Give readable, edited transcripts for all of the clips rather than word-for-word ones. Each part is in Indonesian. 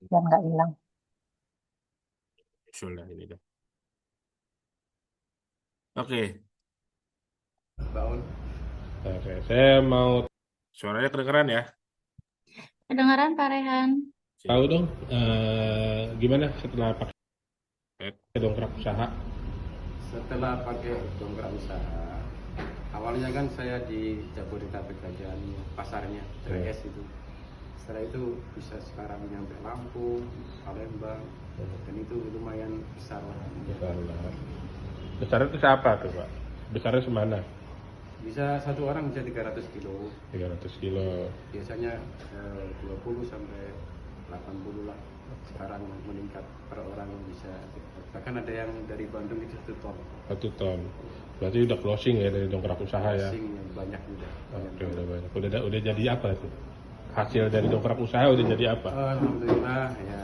biar nggak hilang. Sudah ini dah. Oke, Bangun. oke. Saya mau suaranya kedengeran ya. Kedengaran Pak Rehan? Tahu dong, gimana setelah pakai dongkrak usaha? Setelah pakai dongkrak usaha, awalnya kan saya di Jabodetabek aja nih, pasarnya Iya. CS itu. Setelah itu bisa sekarang nyampe Lampung, Palembang, dan itu lumayan besar lah. Besar. Besarnya itu siapa tuh, Pak? Besarnya semana? Bisa satu orang bisa 300 kilo, 300 kilo. biasanya 20 sampai 80 lah. Sekarang meningkat per orang bisa, bahkan ada yang dari Bandung itu 1 ton. 1 ton. Berarti udah closing ya dari dongkrak usaha ya? Asing yang banyak udah. Oke, udah banyak. Udah jadi apa tuh? Hasil dari dongkrak usaha udah jadi apa? Alhamdulillah ya,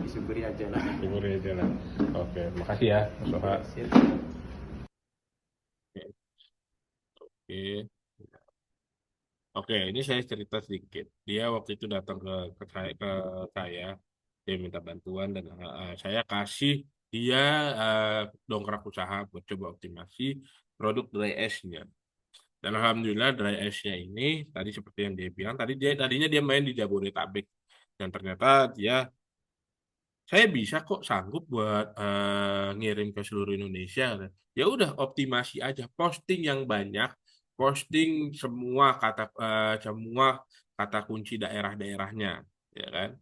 disyukuri aja lah. Syukuri aja lah. Oke, makasih ya, Mas Soha. Sip. Oke. Oke, ini saya cerita sedikit. Dia waktu itu datang ke saya, dia minta bantuan dan saya kasih dia dongkrak usaha buat coba optimasi produk dry ash-nya. Dan alhamdulillah dry ash-nya ini tadi seperti yang dia bilang, tadinya dia main di Jabodetabek dan ternyata saya bisa kok sanggup buat ngirim ke seluruh Indonesia. Ya udah optimasi aja, posting yang banyak, posting semua kata kunci daerah-daerahnya, ya kan?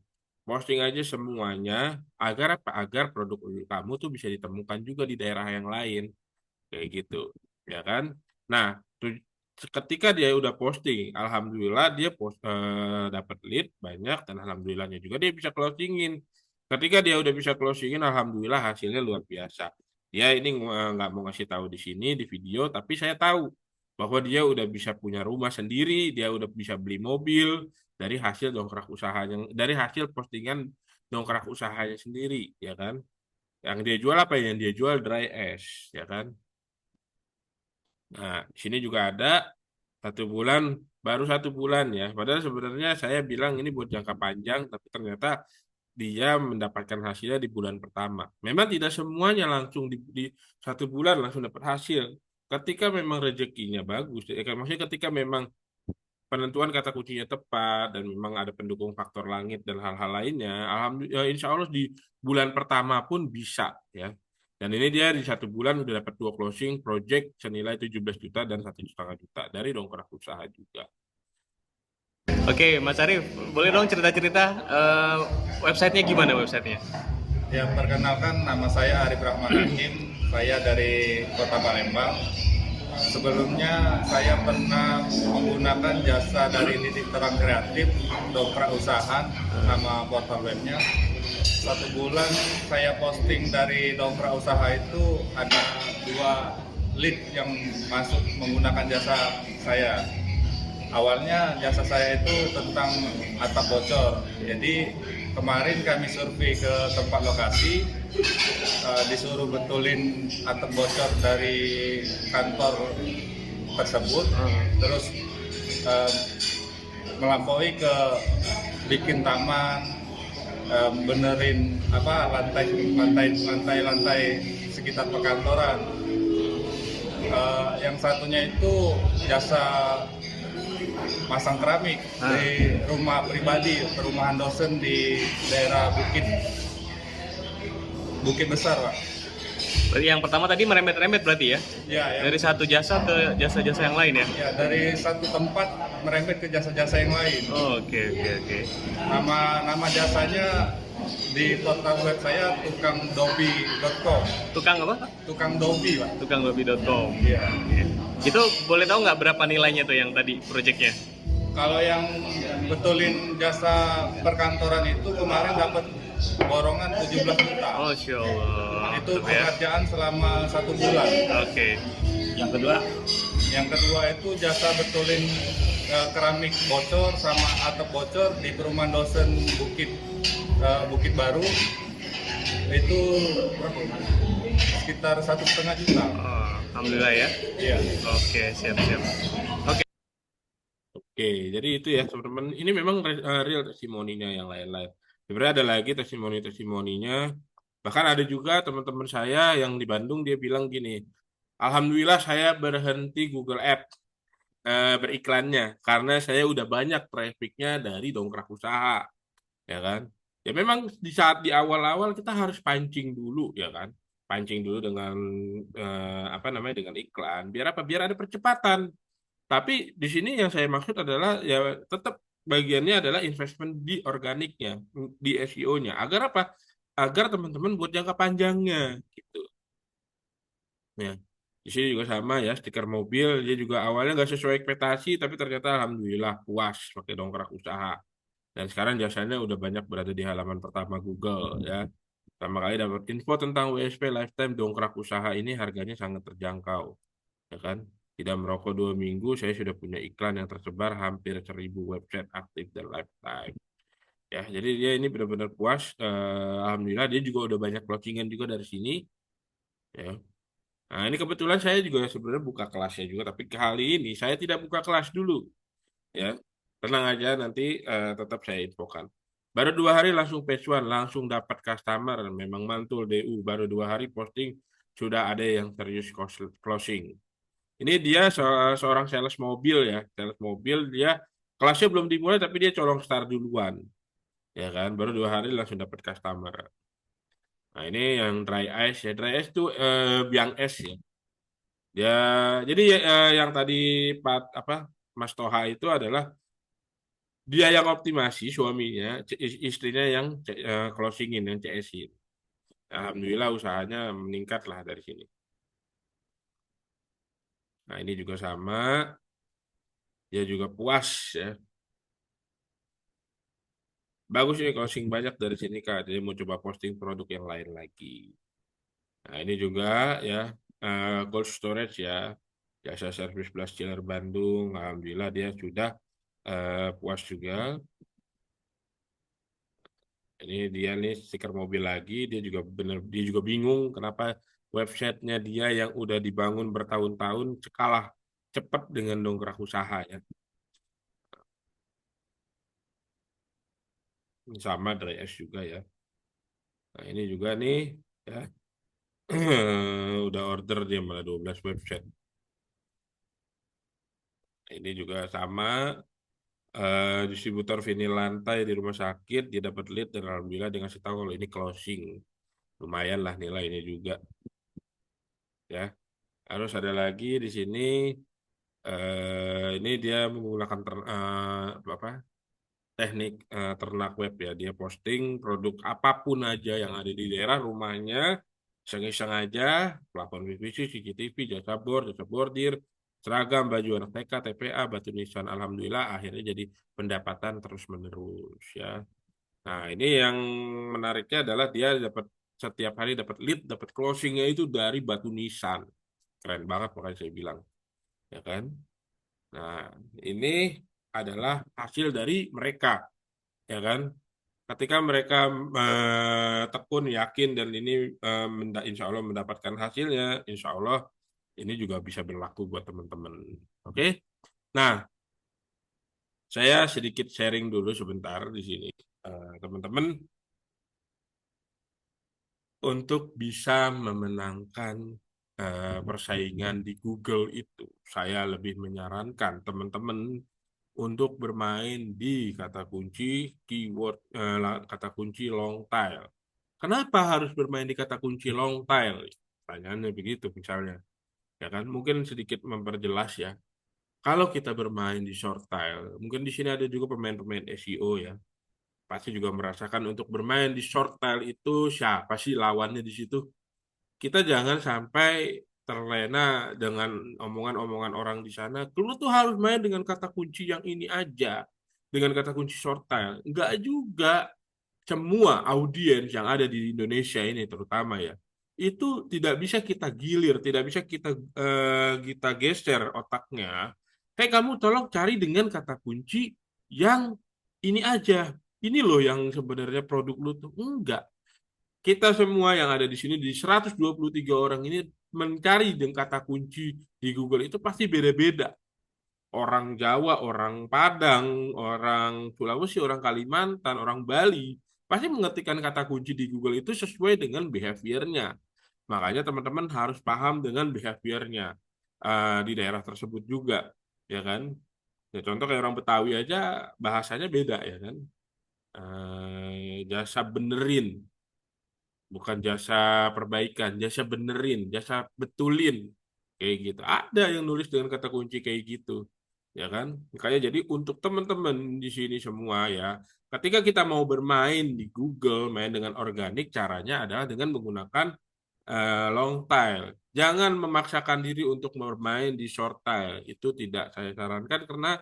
Posting aja semuanya agar apa? Agar produk kamu tuh bisa ditemukan juga di daerah yang lain, kayak gitu, ya kan? Nah, ketika dia udah posting, alhamdulillah dia dapat lead banyak dan alhamdulillahnya juga dia bisa closingin. Ketika dia udah bisa closingin, alhamdulillah hasilnya luar biasa. Dia ini nggak mau ngasih tahu di sini di video, tapi saya tahu bahwa dia udah bisa punya rumah sendiri, dia udah bisa beli mobil dari hasil dongkrak usahanya, dari hasil postingan dongkrak usahanya sendiri, ya kan? Yang dia jual apa ya? Yang dia jual dry ash, ya kan? Nah, di sini juga ada 1 bulan, baru 1 bulan ya. Padahal sebenarnya saya bilang ini buat jangka panjang, tapi ternyata dia mendapatkan hasilnya di bulan pertama. Memang tidak semuanya langsung di 1 bulan langsung dapat hasil. Ketika memang rezekinya bagus, maksudnya ketika memang penentuan kata kuncinya tepat dan memang ada pendukung faktor langit dan hal-hal lainnya, alhamdulillah, insya Allah di bulan pertama pun bisa ya. Dan ini dia di 1 bulan udah dapat 2 closing project senilai 17 juta dan 1,5 juta dari dongkrak usaha juga. Oke, Mas Arief, boleh dong cerita-cerita websitenya gimana websitenya? Ya, perkenalkan nama saya Arif Rahman Hakim, saya dari Kota Palembang. Sebelumnya saya pernah menggunakan jasa dari Titik Terang Kreatif, dongkrak usaha, nama portal webnya. 1 bulan saya posting dari dongkrak usaha itu ada 2 lead yang masuk menggunakan jasa saya. Awalnya jasa saya itu tentang atap bocor. Jadi kemarin kami survei ke tempat lokasi, disuruh betulin atap bocor dari kantor tersebut, terus melampaui ke bikin taman, benerin lantai sekitar perkantoran. Yang satunya itu jasa pasang keramik di rumah pribadi, perumahan dosen di daerah Bukit Besar, Pak. Berarti yang pertama tadi merembet-rembet berarti ya? Ya, Dari satu jasa ke jasa-jasa yang lain ya? ya, dari satu tempat merembet ke jasa-jasa yang lain. Oh, oke. Nama jasanya di portal web saya tukangdobi.com. Tukang apa? Tukang dobi, Pak. Tukangbabi.com. Iya. Itu boleh tahu nggak berapa nilainya tuh yang tadi proyeknya? Kalau yang betulin jasa perkantoran itu kemarin dapat borongan 17 juta. Oh, Masya Allah. Itu Mantap ya. pekerjaan selama 1 bulan. Oke. Yang kedua itu jasa betulin keramik bocor sama atap bocor di perumahan dosen Bukit Baru. Itu sekitar 1,5 juta. Oh, alhamdulillah ya. Iya. Oke, siap. Oke. Oke, jadi itu ya teman-teman. Ini memang real testimoninya yang lain-lain. Sebenarnya ada lagi testimoni-testimoninya. Bahkan ada juga teman-teman saya yang di Bandung dia bilang gini, Alhamdulillah saya berhenti Google Ads beriklannya karena saya udah banyak trafficnya dari dongkrak usaha, ya kan? Ya memang di saat di awal-awal kita harus pancing dulu, ya kan? Pancing dulu dengan apa namanya dengan iklan. Biar apa? Biar ada percepatan. Tapi di sini yang saya maksud adalah ya tetap bagiannya adalah investment di organiknya, di SEO-nya. Agar apa? Agar teman-teman buat jangka panjangnya gitu. Ya. Di sini juga sama ya, stiker mobil dia juga awalnya nggak sesuai ekspektasi, tapi ternyata alhamdulillah puas pakai dongkrak usaha. Dan sekarang jasanya udah banyak berada di halaman pertama Google ya. Pertama kali dapat info tentang WSP Lifetime dongkrak usaha ini harganya sangat terjangkau, ya kan? Tidak merokok 2 minggu, saya sudah punya iklan yang tersebar hampir 1.000 website aktif dan lifetime. Ya, jadi dia ini benar-benar puas. Alhamdulillah dia juga udah banyak closingan juga dari sini. Ya. Nah, ini kebetulan saya juga sebenarnya buka kelasnya juga, tapi kali ini saya tidak buka kelas dulu. Ya, tenang aja nanti tetap saya infokan. Baru 2 hari langsung page one, langsung dapat customer, memang mantul DU. Baru 2 hari posting sudah ada yang serius closing. Ini dia seorang sales mobil ya, sales mobil dia kelasnya belum dimulai tapi dia colong start duluan, ya kan? Baru 2 hari langsung dapat customer. Nah ini yang dry ice ya, dry ice itu biang es ya. Ya, jadi yang tadi apa Mas Toha itu adalah dia yang optimasi suaminya, istrinya yang closingin, yang CS-in. Alhamdulillah usahanya meningkat lah dari sini. Nah ini juga sama, dia juga puas ya. Bagus ini closing banyak dari sini Kak. Jadi mau coba posting produk yang lain lagi. Nah ini juga ya cold storage ya. Jasa servis Blast Chiller Bandung. Alhamdulillah dia sudah puas juga. Ini dia nih stiker mobil lagi. Dia juga bingung kenapa websitenya dia yang udah dibangun bertahun-tahun kalah cepat dengan dongkrak usaha ya. Sama dari S juga ya. Nah ini juga nih ya. Udah order dia malah 12 website. Ini juga sama distributor vinil lantai di rumah sakit dia dapat lead dan alhamdulillah dia ngasih tahu kalau ini closing. Lumayan lah nilainya juga ya. Harus ada lagi di sini ini dia menggunakan apa teknik ternak web ya. Dia posting produk apapun aja yang ada di daerah rumahnya. Iseng-iseng aja, pelapor PVC, CCTV, jasa bor, jasa bordir, seragam, baju anak TK, TPA, batu nisan. Alhamdulillah akhirnya jadi pendapatan terus-menerus ya. Nah ini yang menariknya adalah dia dapat setiap hari dapat lead, dapat closingnya itu dari batu nisan. Keren banget makanya saya bilang, ya kan? Nah ini adalah hasil dari mereka, ya kan? Ketika mereka tekun, yakin dan ini insya Allah mendapatkan hasilnya, insya Allah ini juga bisa berlaku buat teman-teman. Oke? Nah, saya sedikit sharing dulu sebentar di sini. Teman-teman, untuk bisa memenangkan persaingan di Google itu, saya lebih menyarankan teman-teman untuk bermain di kata kunci keyword kata kunci long tail. Kenapa harus bermain di kata kunci long tail? Pertanyaannya begitu misalnya. Ya kan? Mungkin sedikit memperjelas ya. Kalau kita bermain di short tail, mungkin di sini ada juga pemain-pemain SEO ya. Pasti juga merasakan untuk bermain di short tail itu siapa sih lawannya di situ? Kita jangan sampai terlena dengan omongan-omongan orang di sana. Lu tuh harus main dengan kata kunci yang ini aja. Dengan kata kunci short tail. Enggak juga semua audiens yang ada di Indonesia ini terutama ya. Itu tidak bisa kita gilir, tidak bisa kita geser otaknya. Kayak kamu tolong cari dengan kata kunci yang ini aja. Ini loh yang sebenarnya produk lu tuh. Enggak. Kita semua yang ada di sini di 123 orang ini mencari dengan kata kunci di Google itu pasti beda-beda. Orang Jawa, orang Padang, orang Sulawesi, orang Kalimantan, orang Bali, pasti mengetikkan kata kunci di Google itu sesuai dengan behaviornya. Makanya teman-teman harus paham dengan behaviornya di daerah tersebut juga, ya kan? Ya, contoh kayak orang Betawi aja bahasanya beda, ya kan? Jasa benerin, bukan jasa perbaikan, jasa benerin, jasa betulin, kayak gitu. Ada yang nulis dengan kata kunci kayak gitu, ya kan? Makanya jadi untuk teman-teman di sini semua ya, ketika kita mau bermain di Google, main dengan organik, caranya adalah dengan menggunakan long tail. Jangan memaksakan diri untuk bermain di short tail. Itu tidak saya sarankan karena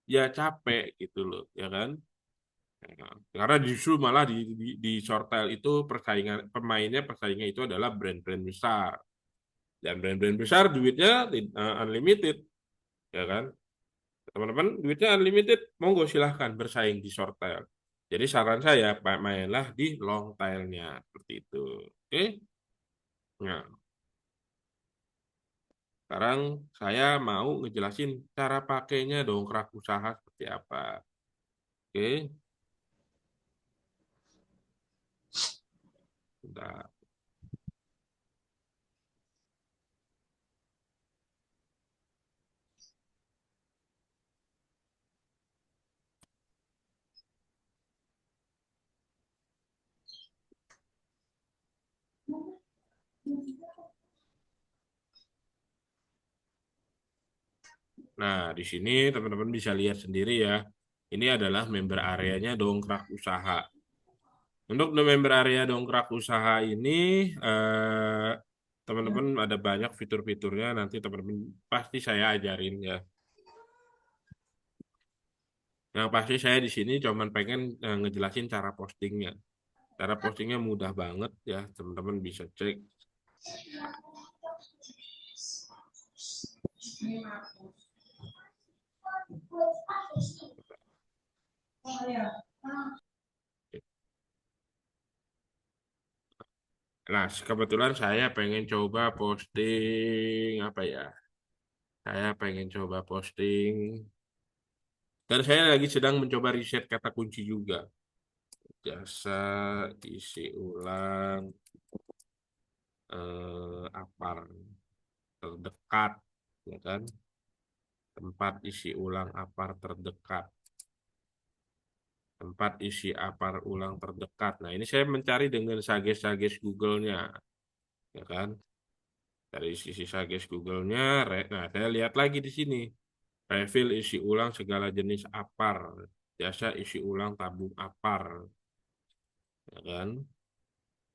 ya capek gitu loh, ya kan? Nah, karena justru malah di short tail itu persaingan pemainnya persaingan itu adalah brand-brand besar, dan brand-brand besar duitnya unlimited, ya kan? Teman-teman duitnya unlimited, monggo silahkan bersaing di short tail. Jadi saran saya mainlah di long tailnya seperti itu. Oke? Nah, sekarang saya mau ngejelasin cara pakainya dongkrak usaha seperti apa. Oke? Bentar. Nah, di sini teman-teman bisa lihat sendiri ya. Ini adalah member areanya dongkrak usaha. Untuk member area dongkrak usaha ini, teman-teman ada banyak fitur-fiturnya. Nanti teman-teman pasti saya ajarin ya. Yang pasti saya di sini cuman pengen ngejelasin cara postingnya. Cara postingnya mudah banget ya, teman-teman bisa cek. Nah, kebetulan saya pengen coba posting apa ya? Saya pengen coba posting. Dan saya lagi sedang mencoba riset kata kunci juga. Jasa isi ulang apar terdekat, ya kan? Tempat isi ulang apar terdekat. Tempat isi apar ulang terdekat. Nah, ini saya mencari dengan sages-sages Google-nya, ya kan? Dari sisi sages Google-nya, nah saya lihat lagi di sini. Refill isi ulang segala jenis apar, jasa isi ulang tabung apar, ya kan?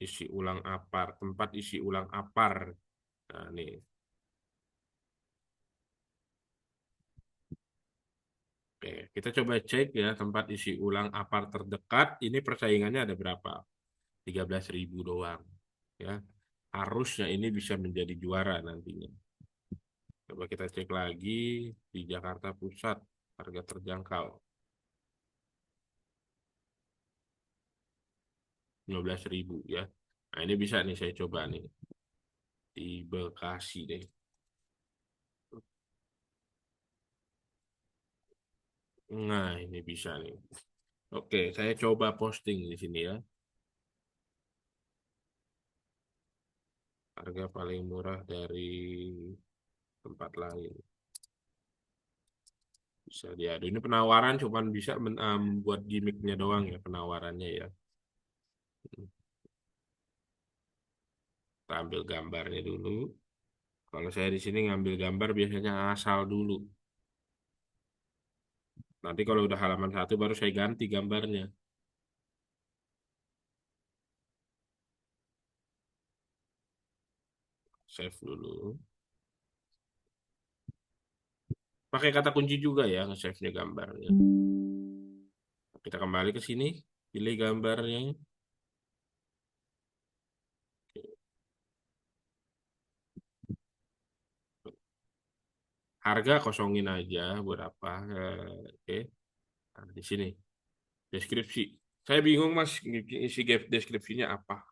Isi ulang apar, tempat isi ulang apar. Nah, nih. Oke, kita coba cek ya tempat isi ulang apar terdekat. Ini persaingannya ada berapa? 13.000 doang, ya. Harusnya ini bisa menjadi juara nantinya. Coba kita cek lagi di Jakarta Pusat, harga terjangkau 15.000 ya. Nah, ini bisa nih saya coba nih di Bekasi deh. Nah, ini bisa nih. Oke, saya coba posting di sini ya. Harga paling murah dari tempat lain. Bisa diadu. Ini penawaran cuman bisa buat gimmicknya doang ya penawarannya ya. Kita ambil gambarnya dulu. Kalau saya di sini ngambil gambar biasanya asal dulu. Nanti kalau udah halaman satu baru saya ganti gambarnya. Save dulu. Pakai kata kunci juga ya nge-save-nya gambarnya. Kita kembali ke sini, pilih gambarnya. Harga kosongin aja berapa. Oke. Nah, di sini deskripsi. Saya bingung Mas isi deskripsinya apa.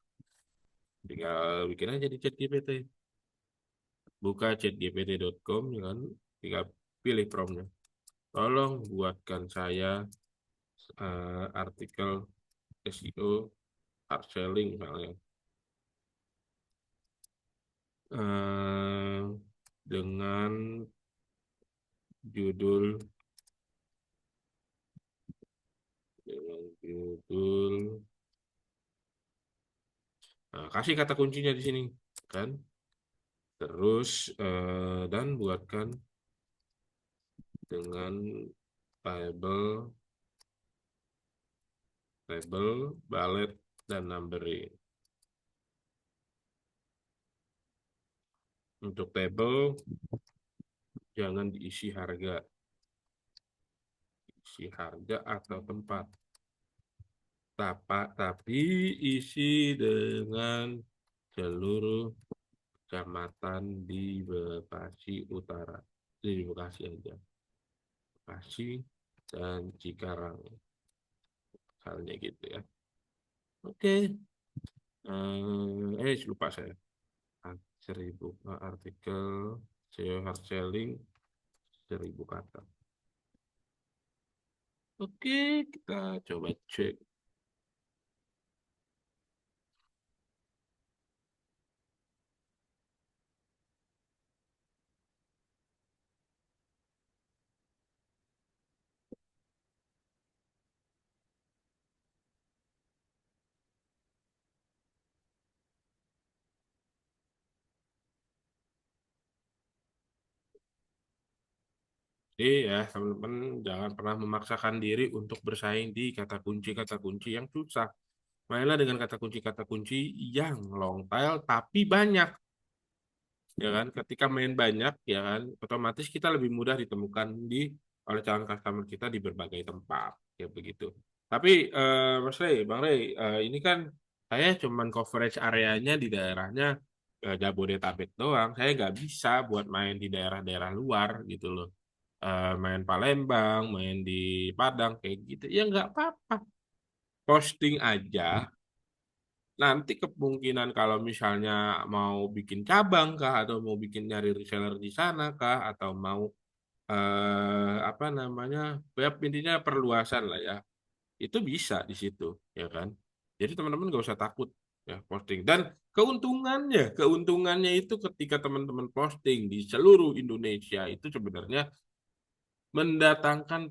Tinggal bikin aja di ChatGPT. Buka chatgpt.com ya kan. Tinggal pilih promptnya. Tolong buatkan saya artikel SEO, hard selling misalnya. Eh, dengan judul dengan judul kasih kata kuncinya di sini kan. Terus dan buatkan dengan label bullet dan numbering. Untuk tabel jangan diisi harga, isi harga atau tempat. Tapi isi dengan seluruh kecamatan di Bekasi Utara. Di Bekasi aja. Bekasi dan Cikarang. Misalnya gitu ya. Oke. Lupa saya. 1000 artikel SEO hard selling 1000 kata. Oke, kita coba cek. Ya, teman-teman jangan pernah memaksakan diri untuk bersaing di kata kunci yang susah. Mainlah dengan kata kunci yang long tail tapi banyak. Ya kan, ketika main banyak, ya kan, otomatis kita lebih mudah ditemukan oleh calon customer kita di berbagai tempat, ya begitu. Tapi Mas Rey, Bang Rey, ini kan saya cuman coverage areanya di daerahnya Jabodetabek doang. Saya nggak bisa buat main di daerah-daerah luar gitu loh. Main Palembang, main di Padang kayak gitu. Ya nggak apa-apa. Posting aja. Nanti kemungkinan kalau misalnya mau bikin cabang kah, atau mau bikin nyari reseller di sana kah, atau mau apa namanya, web intinya perluasan lah ya. Itu bisa di situ, ya kan? Jadi teman-teman nggak usah takut ya posting. Dan keuntungannya itu ketika teman-teman posting di seluruh Indonesia itu sebenarnya mendatangkan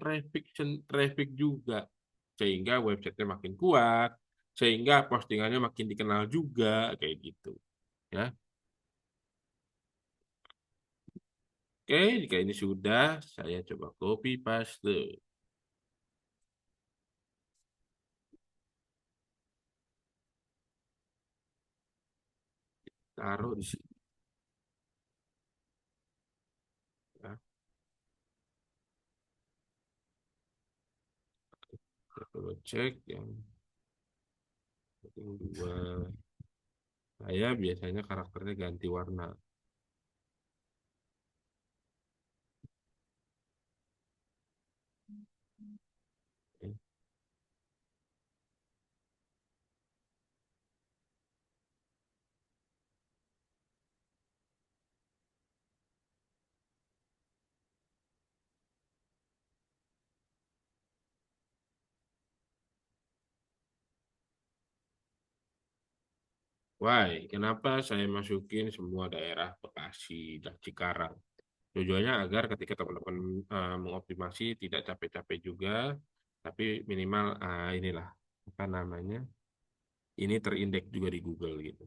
traffic juga sehingga websitenya makin kuat, sehingga postingannya makin dikenal juga kayak gitu ya. Oke, jika ini sudah, saya coba copy paste, taruh di sini ya. Kita coba cek yang dua. Saya biasanya karakternya ganti warna. Oke. Why? Kenapa saya masukin semua daerah Bekasi dan Cikarang? Tujuannya agar ketika teman-teman mengoptimasi tidak capek-capek juga, tapi minimal inilah apa namanya, ini terindeks juga di Google gitu.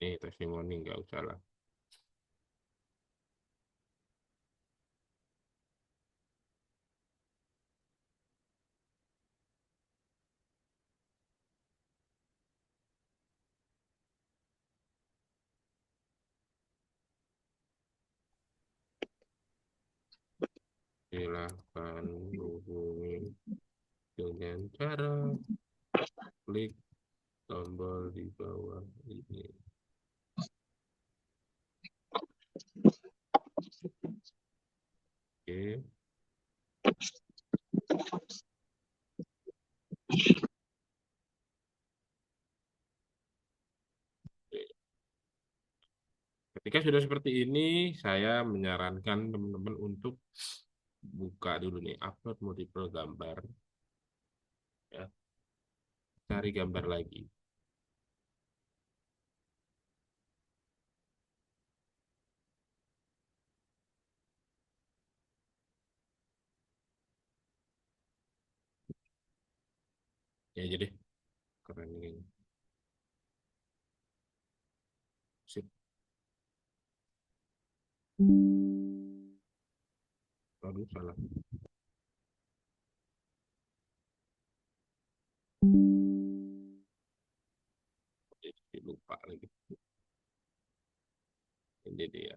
Nih testimoni nggak usah lah. Silahkan hubungi dengan cara klik tombol di bawah ini. Oke. Ketika Ketika sudah seperti ini, saya menyarankan teman-teman untuk buka dulu nih, upload multiple gambar, ya, cari gambar lagi. Ya, jadi keren ini. Sip. Aduh, salah. Jadi lupa lagi. Ini dia.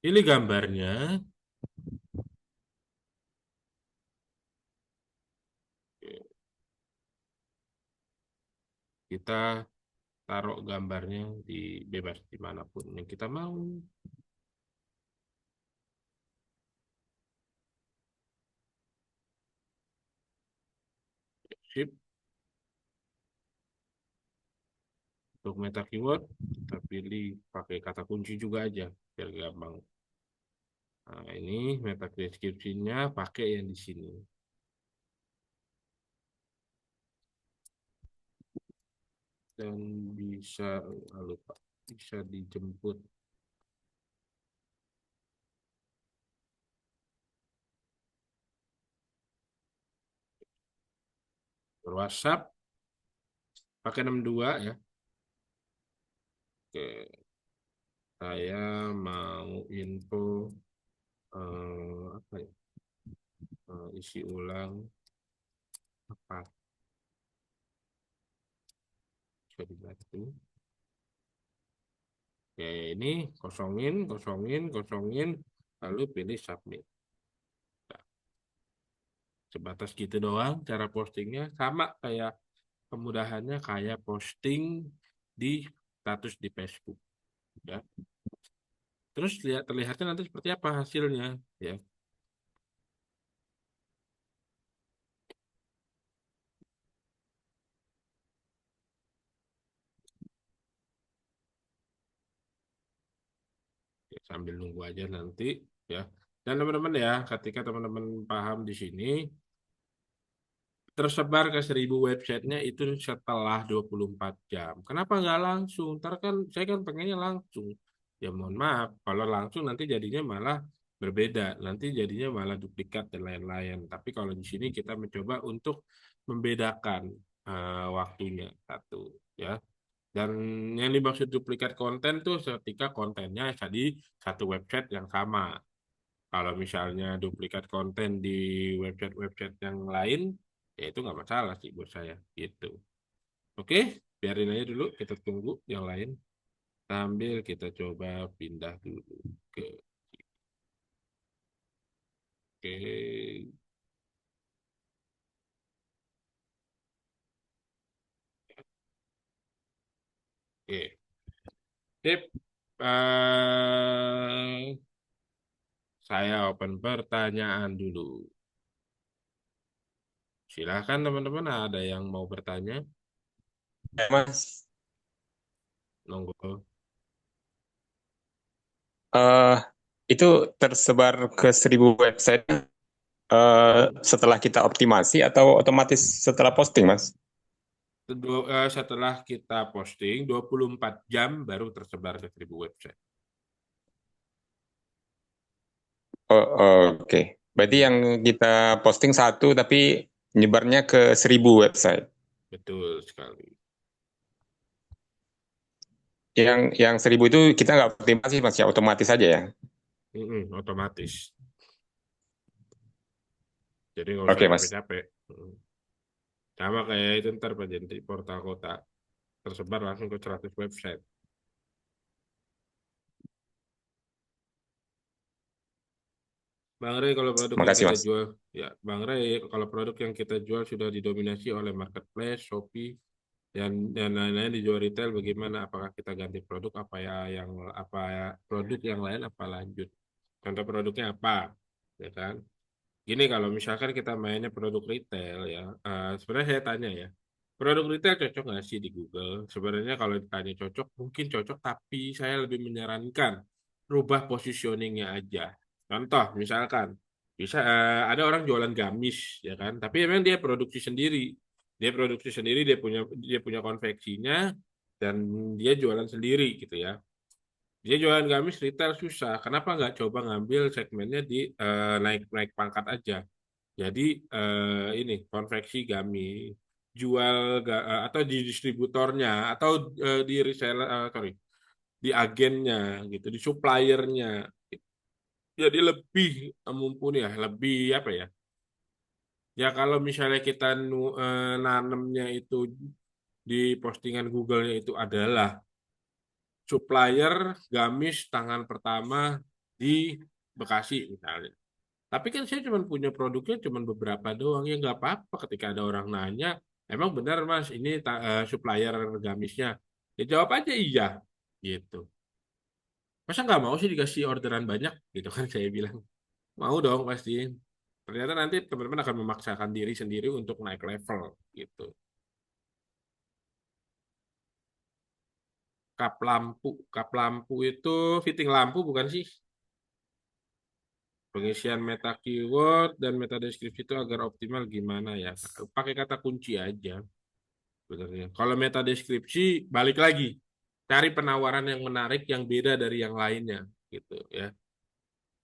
Ini gambarnya. Kita taruh gambarnya di bebas dimanapun yang kita mau. Sip. Untuk meta keyword, kita pilih pakai kata kunci juga aja, biar gampang. Nah, ini meta description-nya pakai yang di sini. Dan bisa, lupa, bisa dijemput. WhatsApp pakai 62 ya. Oke, saya mau info apa ya? Isi ulang apa? Bisa dibantu. Oke, ini kosongin, kosongin, kosongin, lalu pilih submit. Nah, sebatas gitu doang cara postingnya, sama kayak kemudahannya kayak posting di status di Facebook. Ya. Terus terlihatnya nanti seperti apa hasilnya, ya. Ya, sambil nunggu aja nanti, ya. Dan teman-teman ya, ketika teman-teman paham di sini, tersebar ke 1.000 websitenya itu setelah 24 jam. Kenapa nggak langsung? Ntar kan saya kan pengennya langsung. Ya mohon maaf, kalau langsung nanti jadinya malah berbeda. Nanti jadinya malah duplikat dan lain-lain. Tapi kalau di sini kita mencoba untuk membedakan waktunya satu, ya. Dan yang dimaksud duplikat konten tuh ketika kontennya tadi satu website yang sama. Kalau misalnya duplikat konten di website-website yang lain, ya itu nggak masalah sih buat saya gitu. Oke, biarin aja dulu, kita tunggu yang lain. Sambil kita coba pindah dulu ke oke. Oke. Sip. Saya open pertanyaan dulu. Silakan teman-teman, ada yang mau bertanya? Mas, Monggo. eh itu tersebar ke 1.000 website setelah kita optimasi atau otomatis setelah posting, Mas? Setelah kita posting 24 jam baru tersebar ke 1.000 website. Oke. Berarti yang kita posting satu tapi nyebarnya ke 1.000 website. Betul sekali. Yang 1.000 itu kita nggak optimasi, Mas, ya otomatis aja ya. Otomatis. Jadi nggak usah Oke, Mas. capek-capek. Sama kayak itu ntar Pak Jenti, portal kota. Tersebar langsung ke 100 website. Bang Rey, kalau produk yang Makasih, kita Mas. jual, ya Bang Rey, kalau produk yang kita jual sudah didominasi oleh marketplace, Shopee, dan lain-lain dijual retail, bagaimana? Apakah kita ganti produk? Apa ya produk yang lain? Apa lanjut? Contoh produknya apa? Ya kan? Gini, kalau misalkan kita mainnya produk retail ya, sebenarnya saya tanya ya, produk retail cocok nggak sih di Google? Sebenarnya kalau ditanya cocok, mungkin cocok, tapi saya lebih menyarankan rubah positioningnya aja. Contoh, misalkan bisa ada orang jualan gamis, ya kan? Tapi emang dia produksi sendiri, dia punya konveksinya dan dia jualan sendiri gitu ya. Dia jualan gamis retail susah. Kenapa nggak coba ngambil segmennya di naik naik pangkat aja? Jadi ini konveksi gamis, jual atau di distributornya atau di reseller, sorry, di agennya gitu, di suppliernya. Jadi lebih mumpuni ya, lebih apa ya? Ya kalau misalnya kita nanemnya itu di postingan Google-nya itu adalah supplier gamis tangan pertama di Bekasi misalnya. Tapi kan saya cuma punya produknya cuma beberapa doang. Ya nggak apa-apa ketika ada orang nanya, emang benar Mas ini supplier gamisnya. Ya jawab aja iya gitu. Masa nggak mau sih dikasih orderan banyak gitu kan saya bilang. Mau dong pasti. Ternyata nanti teman-teman akan memaksakan diri sendiri untuk naik level gitu. Kap lampu itu fitting lampu bukan sih? Pengisian meta keyword dan meta deskripsi itu agar optimal gimana ya? Pakai kata kunci aja sebenarnya. Kalau meta deskripsi balik lagi cari penawaran yang menarik yang beda dari yang lainnya gitu ya.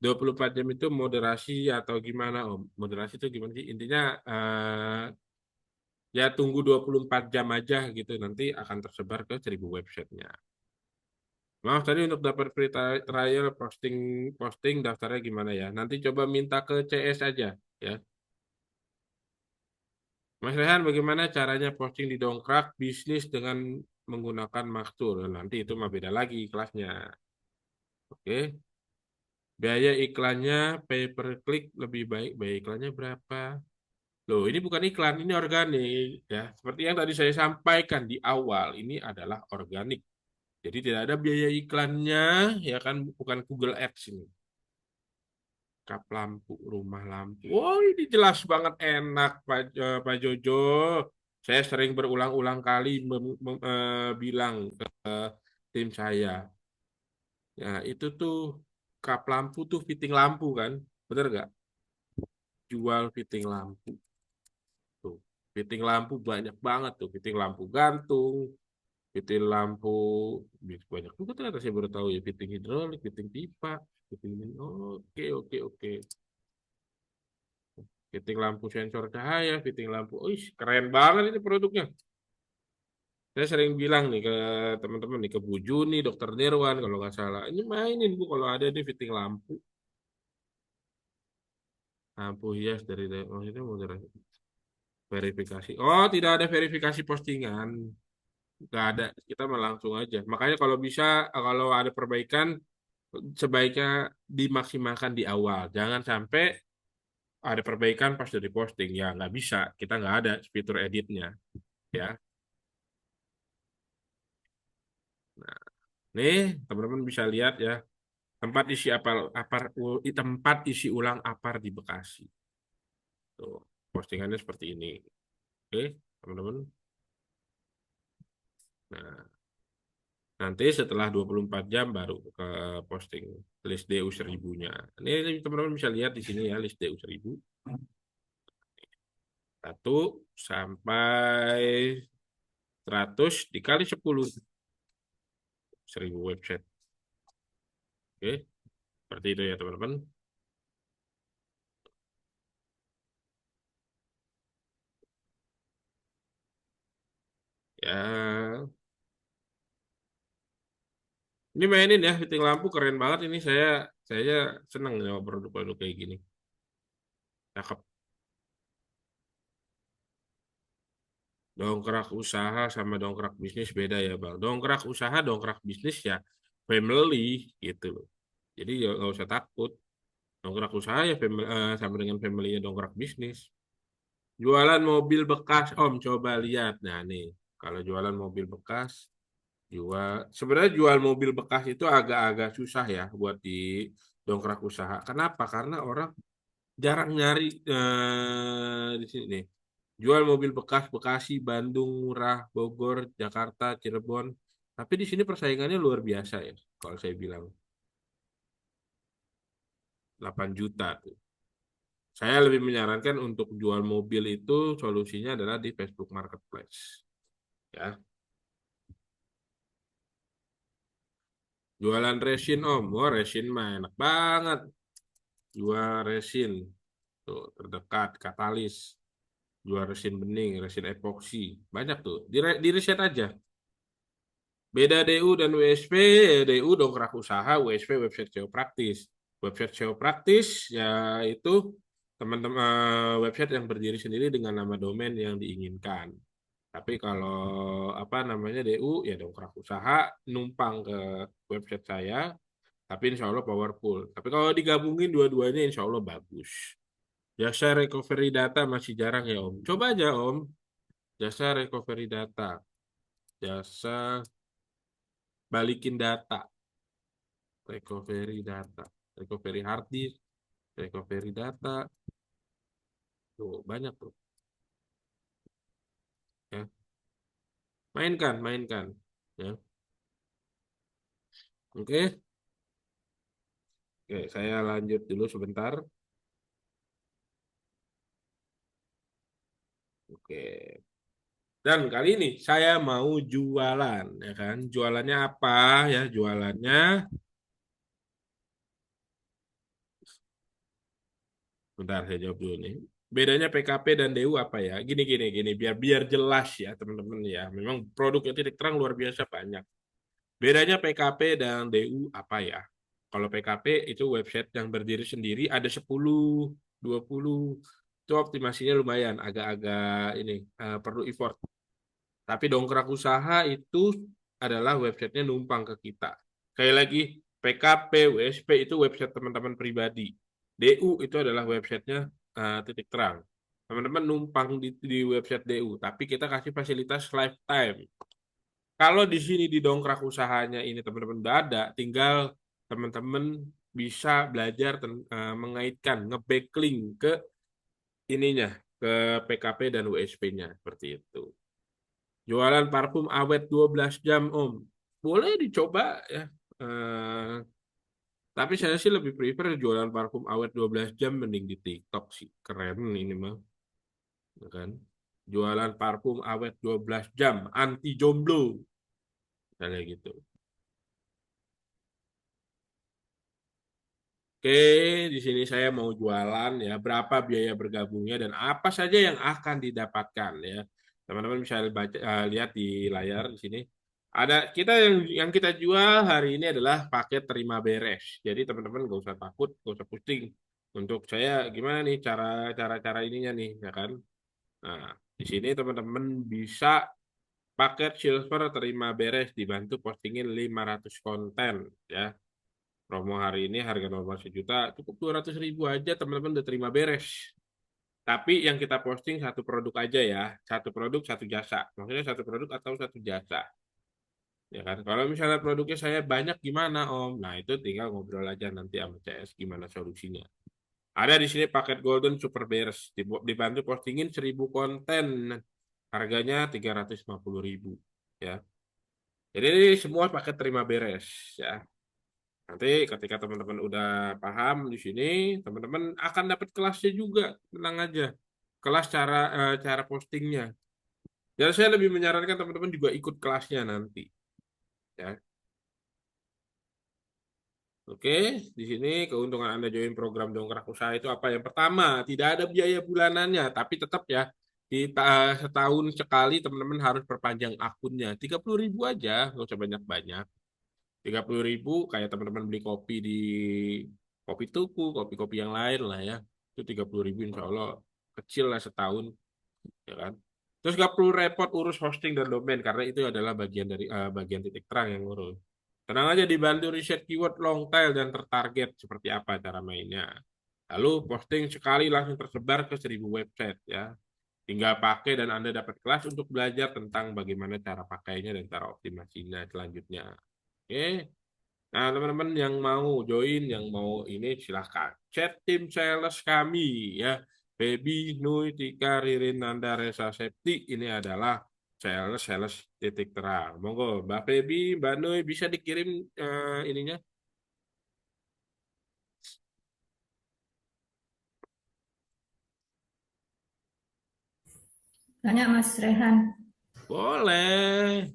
24 jam itu moderasi atau gimana Om? Moderasi itu gimana sih? Intinya ya tunggu 24 jam aja gitu nanti akan tersebar ke 1.000 websitenya. Maaf tadi untuk dapat free trial posting posting daftarnya gimana ya? Nanti coba minta ke CS aja ya. Mas Rehan, bagaimana caranya posting di dongkrak bisnis dengan menggunakan Maxtur? Nanti itu mah beda lagi kelasnya. Oke. Biaya iklannya pay per click lebih baik. Biaya iklannya berapa? Loh, ini bukan iklan, ini organik ya. Seperti yang tadi saya sampaikan di awal, ini adalah organik. Jadi tidak ada biaya iklannya, ya kan? Bukan Google Ads ini. Kap lampu, rumah lampu. Oh, ini jelas banget enak, Pak Jojo. Saya sering berulang-ulang kali bilang ke tim saya. Ya, itu tuh kap lampu tuh fitting lampu kan? Bener nggak? Jual fitting lampu. Tuh, fitting lampu banyak banget tuh. Fitting lampu gantung, fitting lampu banyak juga ternyata saya baru tahu ya. Fitting hidrolik, fitting pipa, fitting oke oke oke. Fitting lampu sensor cahaya, fitting lampu. Wih, keren banget ini produknya. Saya sering bilang nih ke teman-teman nih, ke Bu Juni, Dokter Nirwan kalau nggak salah. Ini mainin Bu kalau ada nih fitting lampu. Lampu hias dari maksudnya moderasi. Verifikasi. Oh, tidak ada verifikasi postingan. Nggak ada. Kita mah langsung aja. Makanya kalau bisa, kalau ada perbaikan, sebaiknya dimaksimalkan di awal. Jangan sampai ada perbaikan pas dari posting. Ya, nggak bisa. Kita nggak ada fitur editnya. Ya. Nah, nih, teman-teman bisa lihat ya. Tempat isi ulang apar di Bekasi. Tuh, postingannya seperti ini. Oke, teman-teman. Nah, nanti setelah 24 jam baru ke posting list DU 1000-nya. Ini teman-teman bisa lihat di sini ya list DU 1000. 1 sampai 100 dikali 10. 1000 website. Oke, seperti itu ya teman-teman. Ya, ini mainin ya, fitting lampu keren banget ini saya seneng sama produk-produk kayak gini. Cakep. Dongkrak usaha sama dongkrak bisnis beda ya Bang. Dongkrak usaha, dongkrak bisnis ya family gitu loh. Jadi ya nggak usah takut. Dongkrak usaha ya sama dengan family-nya dongkrak bisnis. Jualan mobil bekas, Om coba lihat. Nah nih, kalau jualan mobil bekas, sebenarnya jual mobil bekas itu agak-agak susah ya buat di dongkrak usaha. Kenapa? Karena orang jarang nyari di sini nih. Jual mobil bekas Bekasi, Bandung, murah, Bogor, Jakarta, Cirebon. Tapi di sini persaingannya luar biasa ya, kalau saya bilang 8 juta tuh. Saya lebih menyarankan untuk jual mobil itu solusinya adalah di Facebook Marketplace. Ya, jualan resin Om, wah resin mah enak banget. Jual resin tuh terdekat, katalis, jual resin bening, resin epoksi, banyak tuh. Di riset aja. Beda DU dan WSP, DU dongkrak usaha, WSP website SEO praktis. Website SEO praktis ya itu teman-teman website yang berdiri sendiri dengan nama domain yang diinginkan. Tapi kalau apa namanya DU ya dongkrak usaha numpang ke website saya, tapi insya Allah powerful. Tapi kalau digabungin dua-duanya insya Allah bagus. Jasa recovery data masih jarang ya Om. Coba aja Om, jasa recovery data, jasa balikin data, recovery hard disk, recovery data, tuh banyak tuh. Ya, mainkan, ya. Oke, oke, saya lanjut dulu sebentar. Oke. Dan kali ini saya mau jualan, ya kan? Jualannya apa ya? Jualannya, bentar saya jawab dulu nih. Bedanya PKP dan DU apa ya? Gini, biar biar jelas ya teman-teman ya. Memang produknya titik terang luar biasa banyak. Bedanya PKP dan DU apa ya? Kalau PKP itu website yang berdiri sendiri ada 10, 20. Itu optimasinya lumayan, agak-agak ini perlu effort. Tapi dongkrak usaha itu adalah websitenya numpang ke kita. Sekali lagi, PKP, WSP itu website teman-teman pribadi. DU itu adalah websitenya titik terang. Teman-teman numpang di website DU, tapi kita kasih fasilitas lifetime. Kalau di sini di dongkrak usahanya ini teman-teman udah ada, tinggal teman-teman bisa belajar mengaitkan, nge-backlink ke ininya, ke PKP dan WSP-nya, seperti itu. Jualan parfum awet 12 jam, Om. Boleh dicoba ya. Tapi saya sih lebih prefer jualan parfum awet 12 jam mending di TikTok sih. Keren ini mah. Ya kan? Jualan parfum awet 12 jam, anti jomblo. Kayak gitu. Oke, di sini saya mau jualan ya, berapa biaya bergabungnya dan apa saja yang akan didapatkan ya. Teman-teman bisa baca, lihat di layar di sini. Ada kita yang kita jual hari ini adalah paket terima beres. Jadi teman-teman nggak usah takut, nggak usah pusing. Untuk saya gimana nih cara ininya nih, ya kan? Nah, di sini teman-teman bisa paket silver terima beres dibantu postingin 500 konten ya. Promo hari ini harga normal 1 juta, cukup 200.000 aja teman-teman udah terima beres. Tapi yang kita posting satu produk aja ya, satu produk satu jasa. Maksudnya satu produk atau satu jasa. Ya kan? Kalau misalnya produknya saya banyak gimana Om? Nah itu tinggal ngobrol aja nanti sama CS gimana solusinya. Ada di sini paket Golden Super Beres, dibantu postingin 1.000 konten, harganya 350.000 ya. Jadi ini semua paket terima beres ya. Nanti ketika teman-teman udah paham di sini, teman-teman akan dapat kelasnya juga, tenang aja. Kelas cara postingnya. Dan saya lebih menyarankan teman-teman juga ikut kelasnya nanti. Ya. Oke, di sini keuntungan Anda join program dongkrak usaha itu apa? Yang pertama, tidak ada biaya bulanannya, tapi tetap ya di setahun sekali teman-teman harus perpanjang akunnya. 30.000 aja, nggak usah banyak-banyak. 30.000 kayak teman-teman beli kopi di kopi tuku, kopi-kopi yang lain lah ya. Itu 30.000 insya Allah kecil lah setahun, ya kan. Terus gak perlu repot urus hosting dan domain karena itu adalah bagian dari bagian titik terang yang ngurus. Tenang aja dibantu riset keyword long tail dan tertarget seperti apa cara mainnya. Lalu posting sekali langsung tersebar ke 1.000 website ya. Tinggal pakai dan Anda dapat kelas untuk belajar tentang bagaimana cara pakainya dan cara optimasinya selanjutnya. Oke. Nah, teman-teman yang mau join, yang mau ini silahkan chat tim sales kami ya. Baby, Nui, Tika, Ririn, Nanda, Resa, Septi ini adalah sales titik terang. Monggo, Mbak Baby, Mbak Nui bisa dikirim ininya. Tanya Mas Rehan, Boleh.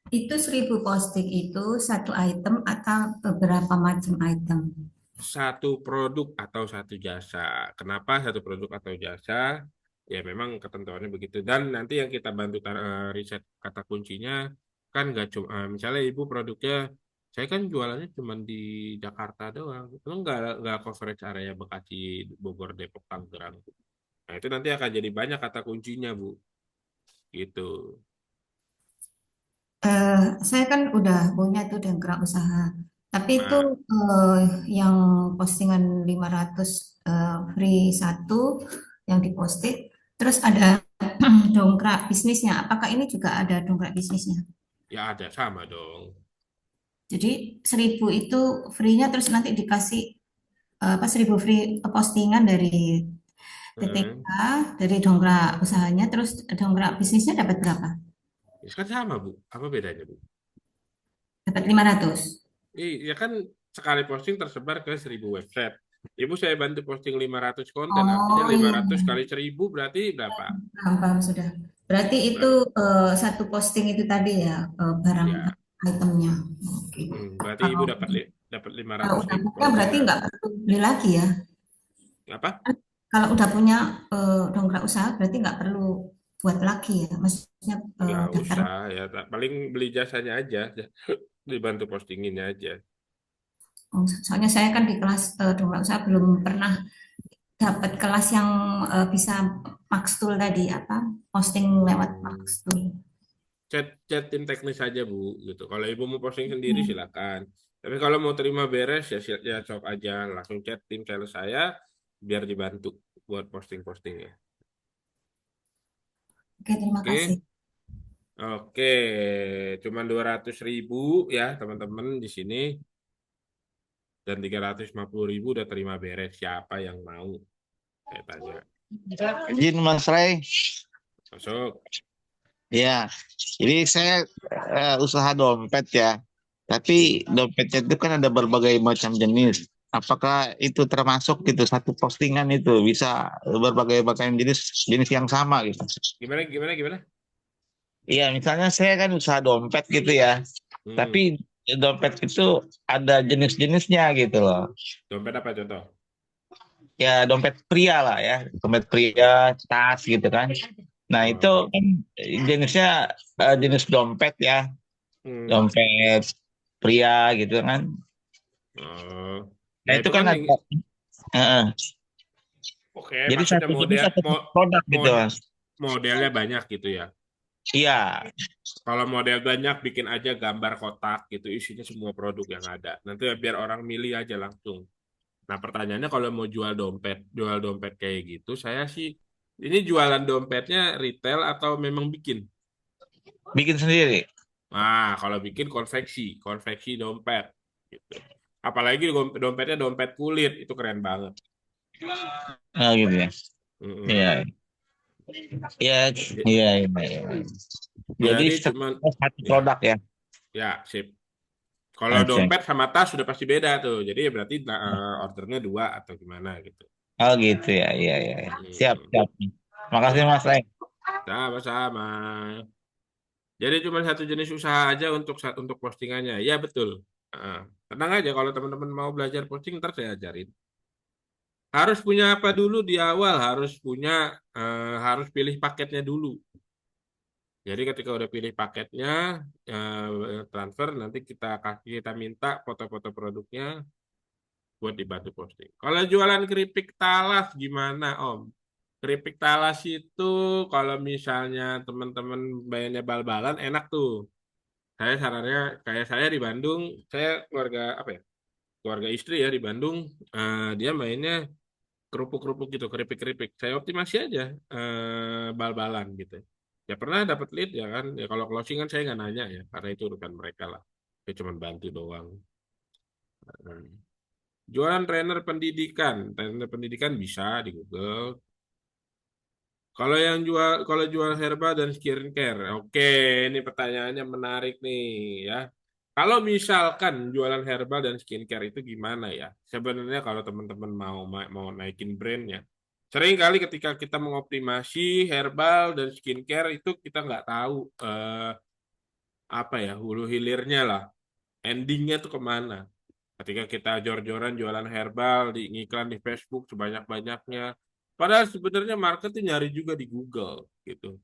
itu 1.000 posting itu satu item atau beberapa macam item? Satu produk atau satu jasa. Kenapa satu produk atau jasa? Ya memang ketentuannya begitu. Dan nanti yang kita bantu riset kata kuncinya kan nggak cuma misalnya ibu produknya saya kan jualannya cuma di Jakarta doang. Itu nggak coverage area Bekasi, Bogor, Depok, Tangerang. Nah itu nanti akan jadi banyak kata kuncinya Bu. Gitu. Saya kan udah punya tuh dongkrak usaha. Tapi itu Nah, yang postingan 500 free satu yang diposting. Terus ada dongkrak bisnisnya. Apakah ini juga ada dongkrak bisnisnya? ya ada sama dong. Jadi 1.000 itu free-nya terus nanti dikasih apa 1.000 free postingan dari Heeh. TTK, dari dongkrak usahanya, terus dongkrak bisnisnya dapat berapa? Ya kan sama Bu. Apa bedanya Bu? Dapat 500. Iya kan sekali posting tersebar ke 1.000 website. Ibu saya bantu posting 500 konten, artinya Oh iya, 500 kali 1.000 berarti berapa? paham, paham sudah. Berarti itu Berapa? satu posting itu tadi ya barang Ya, itemnya. Oke. berarti ibu Kalau dapat kalau 500 udah punya berarti postingan. nggak perlu beli lagi ya. Apa? Kalau udah punya dongkrak usaha berarti nggak perlu buat lagi ya. Maksudnya Nggak daftar. usah ya, paling beli jasanya aja, dibantu postinginnya aja. Oh, soalnya saya kan di kelas dongkrak usaha belum pernah dapat kelas yang bisa Maxtool tadi apa posting lewat Hmm. Maxtool. Chat tim teknis aja Bu, gitu. Kalau ibu mau posting sendiri Hmm. silakan. Tapi kalau mau terima beres ya ya sok aja, langsung chat tim sales saya biar dibantu buat posting-postingnya. Oke, terima kasih. Oke. Oke, cuman 200.000 ya teman-teman di sini dan 350.000 udah terima beres. Siapa yang mau? Saya tanya. Izin Mas Ray, Masuk. ya. Jadi saya usaha dompet ya. Tapi dompetnya itu kan ada berbagai macam jenis. Apakah itu termasuk gitu satu postingan itu bisa berbagai macam jenis yang sama gitu? Gimana? Iya, misalnya saya kan usaha dompet gitu ya. Tapi Hmm, dompet itu ada jenis-jenisnya gitu loh. dompet apa contoh? Ya dompet pria lah ya, dompet pria, tas gitu kan. Nah itu Oh, kan jenisnya jenis dompet ya, hmm. dompet pria gitu kan. Oh. Nah Ya itu itu kan kan ada, eh, oke, jadi maksudnya jenis satu produk gitu mod- mas. modelnya banyak gitu ya. Iya, Kalau model banyak bikin aja gambar kotak gitu isinya semua produk yang ada. Nanti biar orang milih aja langsung. Nah, pertanyaannya kalau mau jual dompet kayak gitu, saya sih ini jualan dompetnya retail atau memang bikin? bikin sendiri. Nah, kalau bikin konveksi dompet gitu. Apalagi dompetnya dompet kulit, itu keren banget. Oh gitu ya. Iya, Mm-mm. iya, J- iya, iya. Iya. Jadi Jadi cuman satu ya, produk ya. ya sip. Kalau Oke. dompet sama tas sudah pasti beda tuh. Jadi ya berarti ordernya dua atau gimana gitu. Oh gitu ya, iya, iya. Iya. Siap, Hmm. siap. Makasih Ya, Mas Ray. sama-sama. Jadi cuma satu jenis usaha aja untuk postingannya. Ya betul. Heeh. Tenang aja kalau teman-teman mau belajar posting ntar saya ajarin. Harus punya apa dulu di awal? Harus pilih paketnya dulu. Jadi ketika udah pilih paketnya, transfer nanti kita minta foto-foto produknya buat dibantu posting. Kalau jualan keripik talas gimana Om? Keripik talas itu kalau misalnya teman-teman bayarnya bal-balan enak tuh. Saya sarannya kayak saya di Bandung, saya keluarga apa ya? Keluarga istri ya di Bandung, dia mainnya kerupuk-kerupuk gitu, keripik-keripik. Saya optimasi aja bal-balan gitu. Ya pernah dapat lead ya kan. Ya kalau closing kan saya nggak nanya ya, karena itu urusan mereka lah. Saya cuma bantu doang. Jualan trainer pendidikan bisa di Google. Kalau jual herbal dan skincare, oke, ini pertanyaannya menarik nih ya. Kalau misalkan jualan herbal dan skincare itu gimana ya? Sebenarnya kalau teman-teman mau naikin brandnya, sering kali ketika kita mengoptimasi herbal dan skincare itu kita nggak tahu apa ya hulu hilirnya lah, endingnya tuh kemana. Ketika kita jor-joran jualan herbal di iklan di Facebook sebanyak-banyaknya, padahal sebenarnya market tuh nyari juga di Google gitu,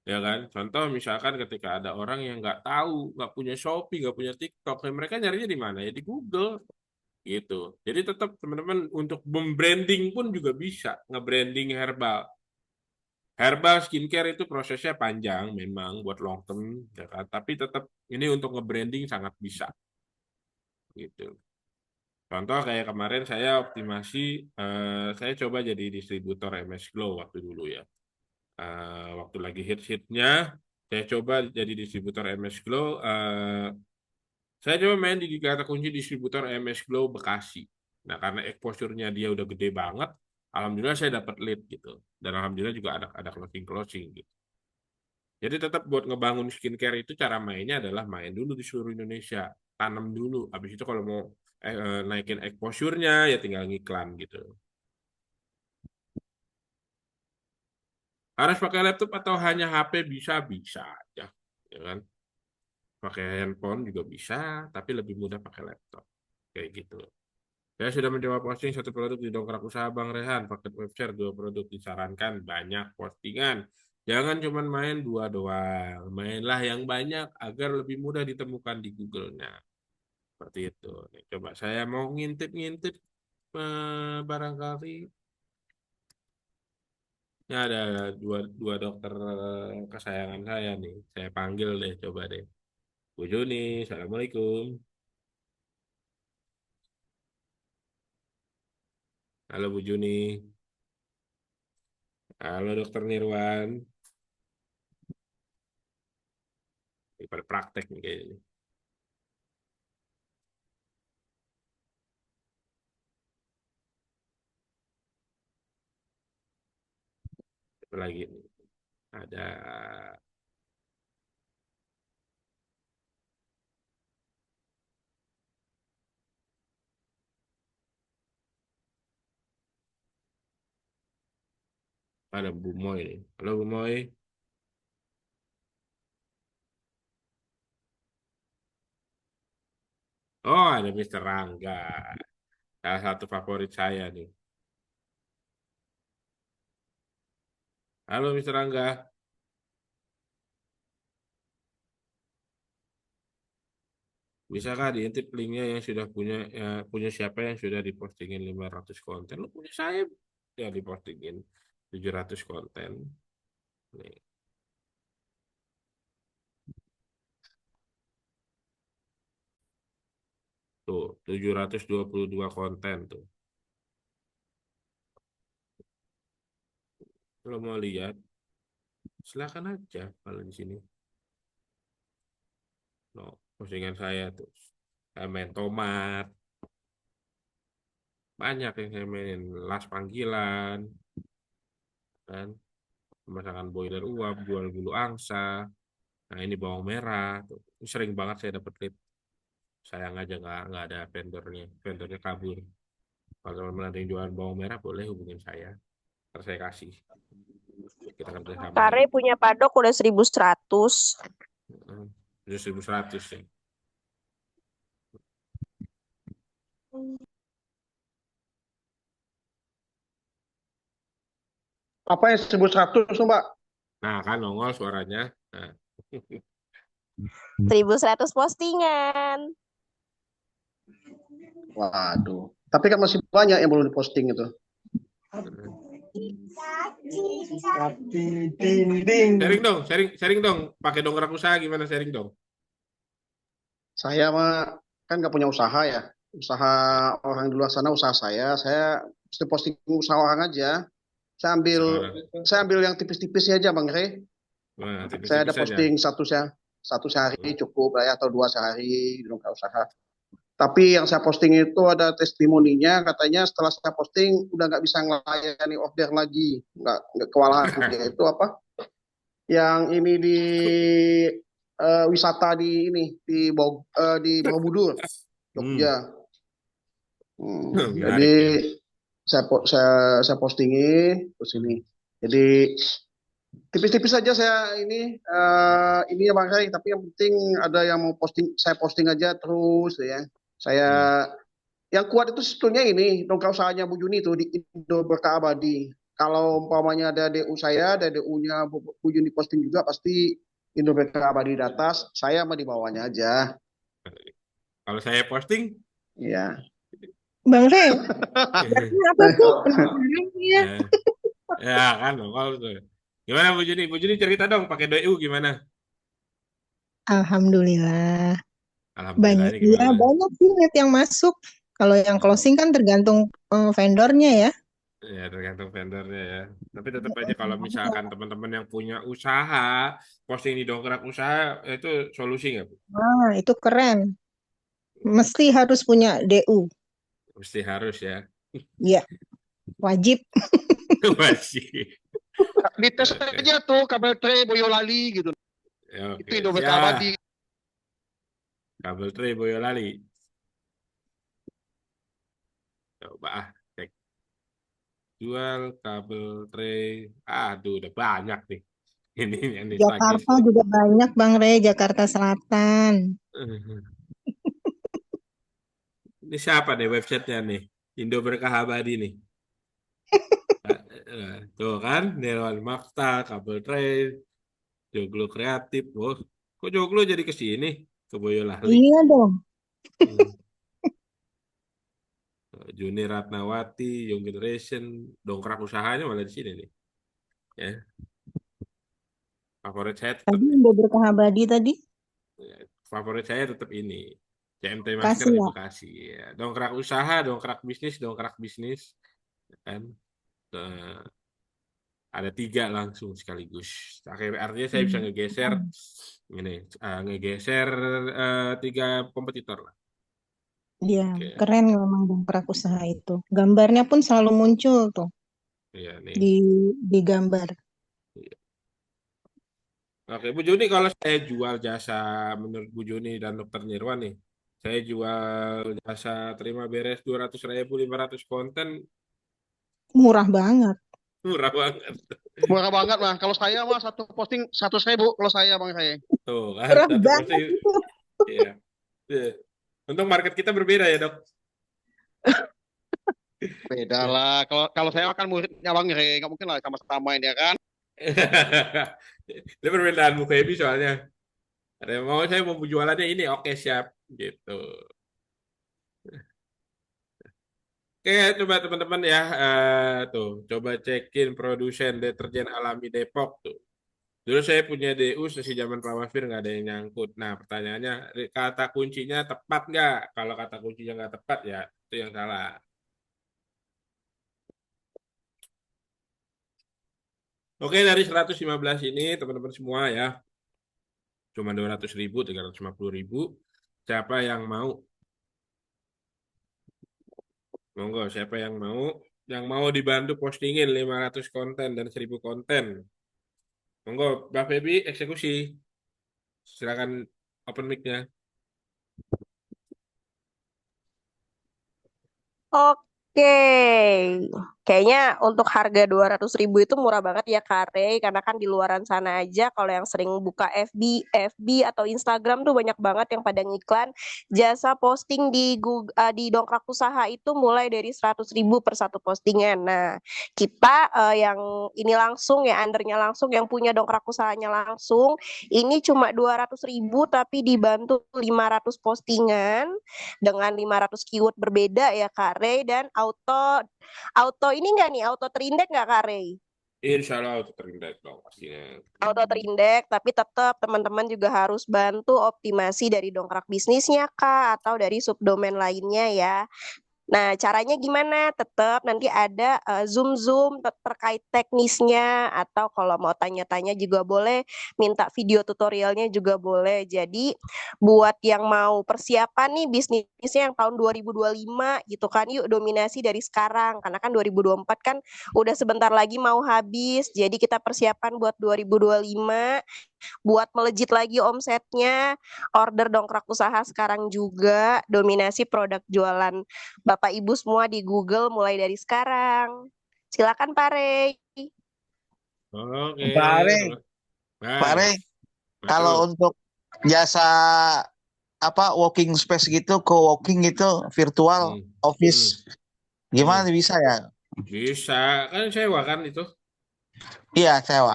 ya kan? Contoh misalkan ketika ada orang yang nggak tahu, nggak punya Shopee, nggak punya TikTok, ya mereka nyarinya di mana? Ya di Google gitu. Jadi tetap teman-teman untuk membranding pun juga bisa nge-branding herbal. Herbal skincare itu prosesnya panjang memang buat long term, ya kan? Tapi tetap ini untuk nge-branding sangat bisa gitu. Contoh kayak kemarin saya optimasi, saya coba jadi distributor MS Glow waktu dulu ya. Waktu lagi hit-hitnya, saya coba jadi distributor MS Glow. Saya coba main di kata kunci distributor MS Glow Bekasi. Nah, karena exposure-nya dia udah gede banget, alhamdulillah saya dapat lead gitu. Dan alhamdulillah juga ada closing gitu. Jadi tetap buat ngebangun skincare itu cara mainnya adalah main dulu di seluruh Indonesia, tanam dulu. Habis itu kalau mau naikin exposure-nya ya tinggal ngiklan gitu. Harus pakai laptop atau hanya HP bisa aja, ya kan? Pakai handphone juga bisa, tapi lebih mudah pakai laptop. Kayak gitu. Saya sudah mencoba posting satu produk di Dongkrak Usaha Bang Rehan, paket webshare dua produk disarankan banyak postingan. Jangan cuma main dua doang, mainlah yang banyak agar lebih mudah ditemukan di Google-nya. Seperti itu. Nih, coba saya mau ngintip-ngintip barangkali. Ini ada dua dokter kesayangan saya nih. Saya panggil deh, coba deh. Bu Juni, Assalamualaikum. Halo Bu Juni. Halo Dokter Nirwan. Ini pada praktek nih kayaknya. Apa lagi nih? Ada Bu Moy nih. Halo Bu Moy. Oh, ada Mister Rangga. Salah satu favorit saya nih. Halo Mister Rangga. Bisakah diintip linknya yang sudah punya siapa yang sudah dipostingin 500 konten? Lu punya saya ya dipostingin 700 konten. Nih. Tuh, 722 konten tuh. Kalau mau lihat, silakan aja kalau di sini. No, postingan saya tuh. Saya main tomat. Banyak yang saya mainin. Las panggilan. Kan. Masakan boiler uap, jual bulu angsa. Nah ini bawang merah. Tuh. Ini sering banget saya dapat lead. Sayang aja nggak ada vendornya. Vendornya kabur. Kalau teman-teman ada yang jualan bawang merah, boleh hubungin saya. Ntar saya kasih. Kita akan bersama. Kare punya padok udah 1.100. 1.100 ya. Apa yang 1.100 Mbak? Nah kan nongol suaranya. Nah. 1.100 postingan. Waduh. Tapi kan masih banyak yang belum diposting itu. Sharing dong, sharing dong. Pakai Dongkrak Usaha gimana sharing dong? Saya mah kan nggak punya usaha ya. Usaha orang di luar sana usaha saya. Saya mesti posting usaha orang aja. Saya ambil yang tipis-tipis aja Bang Rey. Nah, Saya ada posting statusnya. Satu sehari cukup lah ya, atau dua sehari di dongkrak usaha. Tapi yang saya posting itu ada testimoninya, katanya setelah saya posting udah nggak bisa ngelayani order lagi, nggak kewalahan. Yaitu apa? Yang ini di wisata di ini di Borobudur, Jogja. Jadi saya postingin terus ini. Jadi tipis-tipis saja saya ini ya Bang Ray, tapi yang penting ada yang mau posting, saya posting aja terus ya. Saya yang kuat itu sebetulnya ini dongkrak usahanya Bu Juni itu di Indo Berkah Abadi. Kalau umpamanya ada DU saya, ada DU-nya Bu Juni posting juga, pasti Indo Berkah Abadi di atas, saya mah di bawahnya aja. Kalau saya posting, Iya. Bang Rey, apa tuh? Penasaran ya. Ya kan, kalau tuh. Gimana Bu Juni? Bu Juni cerita dong, pakai DU gimana? Alhamdulillah. Alhamdulillah ini gimana? Banyak sih net yang masuk. Kalau yang closing kan tergantung vendornya ya. Ya tergantung vendornya ya. Tapi tetap aja kalau misalkan teman-teman yang punya usaha, posting di dongkrak usaha, itu solusi nggak Bu? Nah, itu keren. Mesti harus punya DU. Mesti harus ya. Iya, wajib. Masih. Dites aja tuh kabel tray Boyolali gitu. Ya, Itu Indo Berkah Abadi. Kabel tray Boyolali. Coba cek. Jual kabel tray. Aduh, udah banyak nih. Ini yang Jakarta juga banyak Bang Rey, Jakarta Selatan. Ini siapa nih websitenya nih? Indo Berkah Abadi nih. Tuh kan, Nirwan Makta, kabel tray, Joglo Kreatif. Oh, kok Joglo jadi ke sini? Ke Boyolali. Iya dong. Juni Ratnawati, Young Generation, dongkrak usahanya malah di sini nih. Ya. Favorit saya tetap Tadi Indo Berkah Abadi tadi. favorit saya tetap ini. CMT Masker di Ya. Bekasi. Ya. Dongkrak usaha, dongkrak bisnis. Kan? Ada 3 langsung sekaligus. Artinya saya bisa ngegeser ini, ngegeser 3 kompetitor lah. Iya, keren memang dongkrak usaha itu. Gambarnya pun selalu muncul tuh. Iya, nih. Di gambar. Iya. Oke, Bu Juni, kalau saya jual jasa menurut Bu Juni dan Dokter Nirwan nih, saya jual jasa terima beres 200.000, 500 konten. Murah banget. Murah banget. Murah banget Bang. Kalau saya mah satu posting 100.000 kalau saya Bang saya. Tuh kan, Murah satu banget posting. Iya. Untuk market kita berbeda ya, Dok. Beda lah. Kalau saya kan muridnya Bang Rey, nggak mungkin lah sama-sama ini ya kan. Itu perbedaan Bu Feby soalnya. Ada yang mau saya mau jualannya ini, oke siap gitu. Oke, coba teman-teman ya, tuh coba cekin produsen deterjen alami Depok tuh. Dulu saya punya DU sesi zaman Pak Wafir nggak ada yang nyangkut. Nah pertanyaannya kata kuncinya tepat nggak? Kalau kata kuncinya nggak tepat ya itu yang salah. Oke, dari 115 ini teman-teman semua ya, cuma 200.000, 350.000. Siapa yang mau? Monggo, siapa yang mau? Yang mau dibantu postingin 500 konten dan 1.000 konten. Monggo, Mbak Feby eksekusi. Silakan open mic-nya. Oke, kayaknya untuk harga 200.000 itu murah banget ya Kak Rey, karena kan di luaran sana aja kalau yang sering buka FB atau Instagram tuh banyak banget yang pada ngiklan jasa posting di dongkrak usaha itu mulai dari 100.000 per satu postingan. Nah, kita yang ini langsung ya, undernya langsung yang punya dongkrak usahanya langsung, ini cuma 200.000 tapi dibantu 500 postingan dengan 500 keyword berbeda ya Kak Rey, dan auto ini enggak nih, auto terindeks nggak Kak Rey? Insya Allah auto terindeks dong pastinya. Auto terindeks, tapi tetap teman-teman juga harus bantu optimasi dari dongkrak bisnisnya Kak, atau dari subdomain lainnya ya. Nah, caranya gimana? Tetap nanti ada Zoom-Zoom terkait teknisnya, atau kalau mau tanya-tanya juga boleh, minta video tutorialnya juga boleh. Jadi buat yang mau persiapan nih bisnisnya yang tahun 2025 gitu kan, yuk dominasi dari sekarang. Karena kan 2024 kan udah sebentar lagi mau habis. Jadi kita persiapan buat 2025, buat melejit lagi omsetnya, order dongkrak usaha sekarang juga, dominasi produk jualan Bapak Ibu semua di Google mulai dari sekarang. Silakan Pak Rey. Oke, Pak Are, Pak Are, Mas, kalau masuk. untuk jasa apa working space gitu, co-working gitu, virtual Hmm, hmm, office, hmm. gimana bisa ya? Bisa, kan sewa kan itu? Iya, sewa.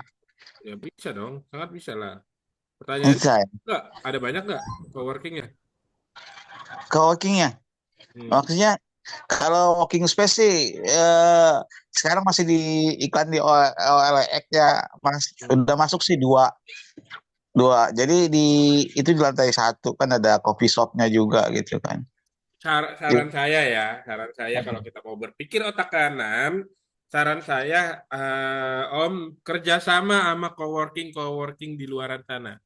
Ya bisa dong, sangat bisa lah. Pertanyaannya, Bisa ya. enggak, ada banyak nggak coworkingnya? Co-workingnya, Hmm, maksudnya kalau working space sih sekarang masih di iklan di OLX ya, Mas. hmm. Udah masuk sih dua, dua. Jadi itu di lantai satu kan ada coffee shopnya juga gitu kan. Saran saya ya, saran saya kalau kita mau berpikir otak kanan, saran saya Om kerjasama sama coworking di luaran sana.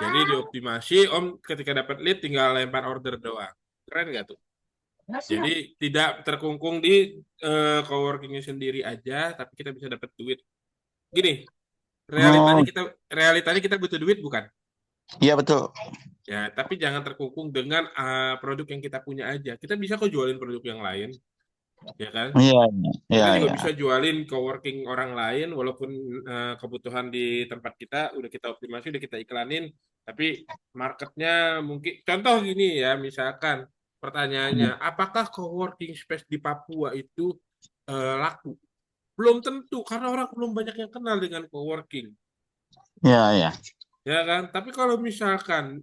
Jadi dioptimasi, Om ketika dapat lead tinggal lempar order doang. Keren nggak tuh? Jadi tidak terkungkung di coworkingnya sendiri aja, tapi kita bisa dapat duit. Gini, Oh, realitanya kita butuh duit bukan? iya betul. Ya, tapi jangan terkungkung dengan produk yang kita punya aja. Kita bisa kok jualin produk yang lain, ya kan? Iya, iya, Kita juga iya. bisa jualin coworking orang lain, walaupun kebutuhan di tempat kita udah kita optimasi, udah kita iklanin, tapi marketnya mungkin, contoh gini ya, misalkan pertanyaannya, apakah coworking space di Papua itu laku? Belum tentu, karena orang belum banyak yang kenal dengan coworking. Iya, iya. Ya kan? Tapi kalau misalkan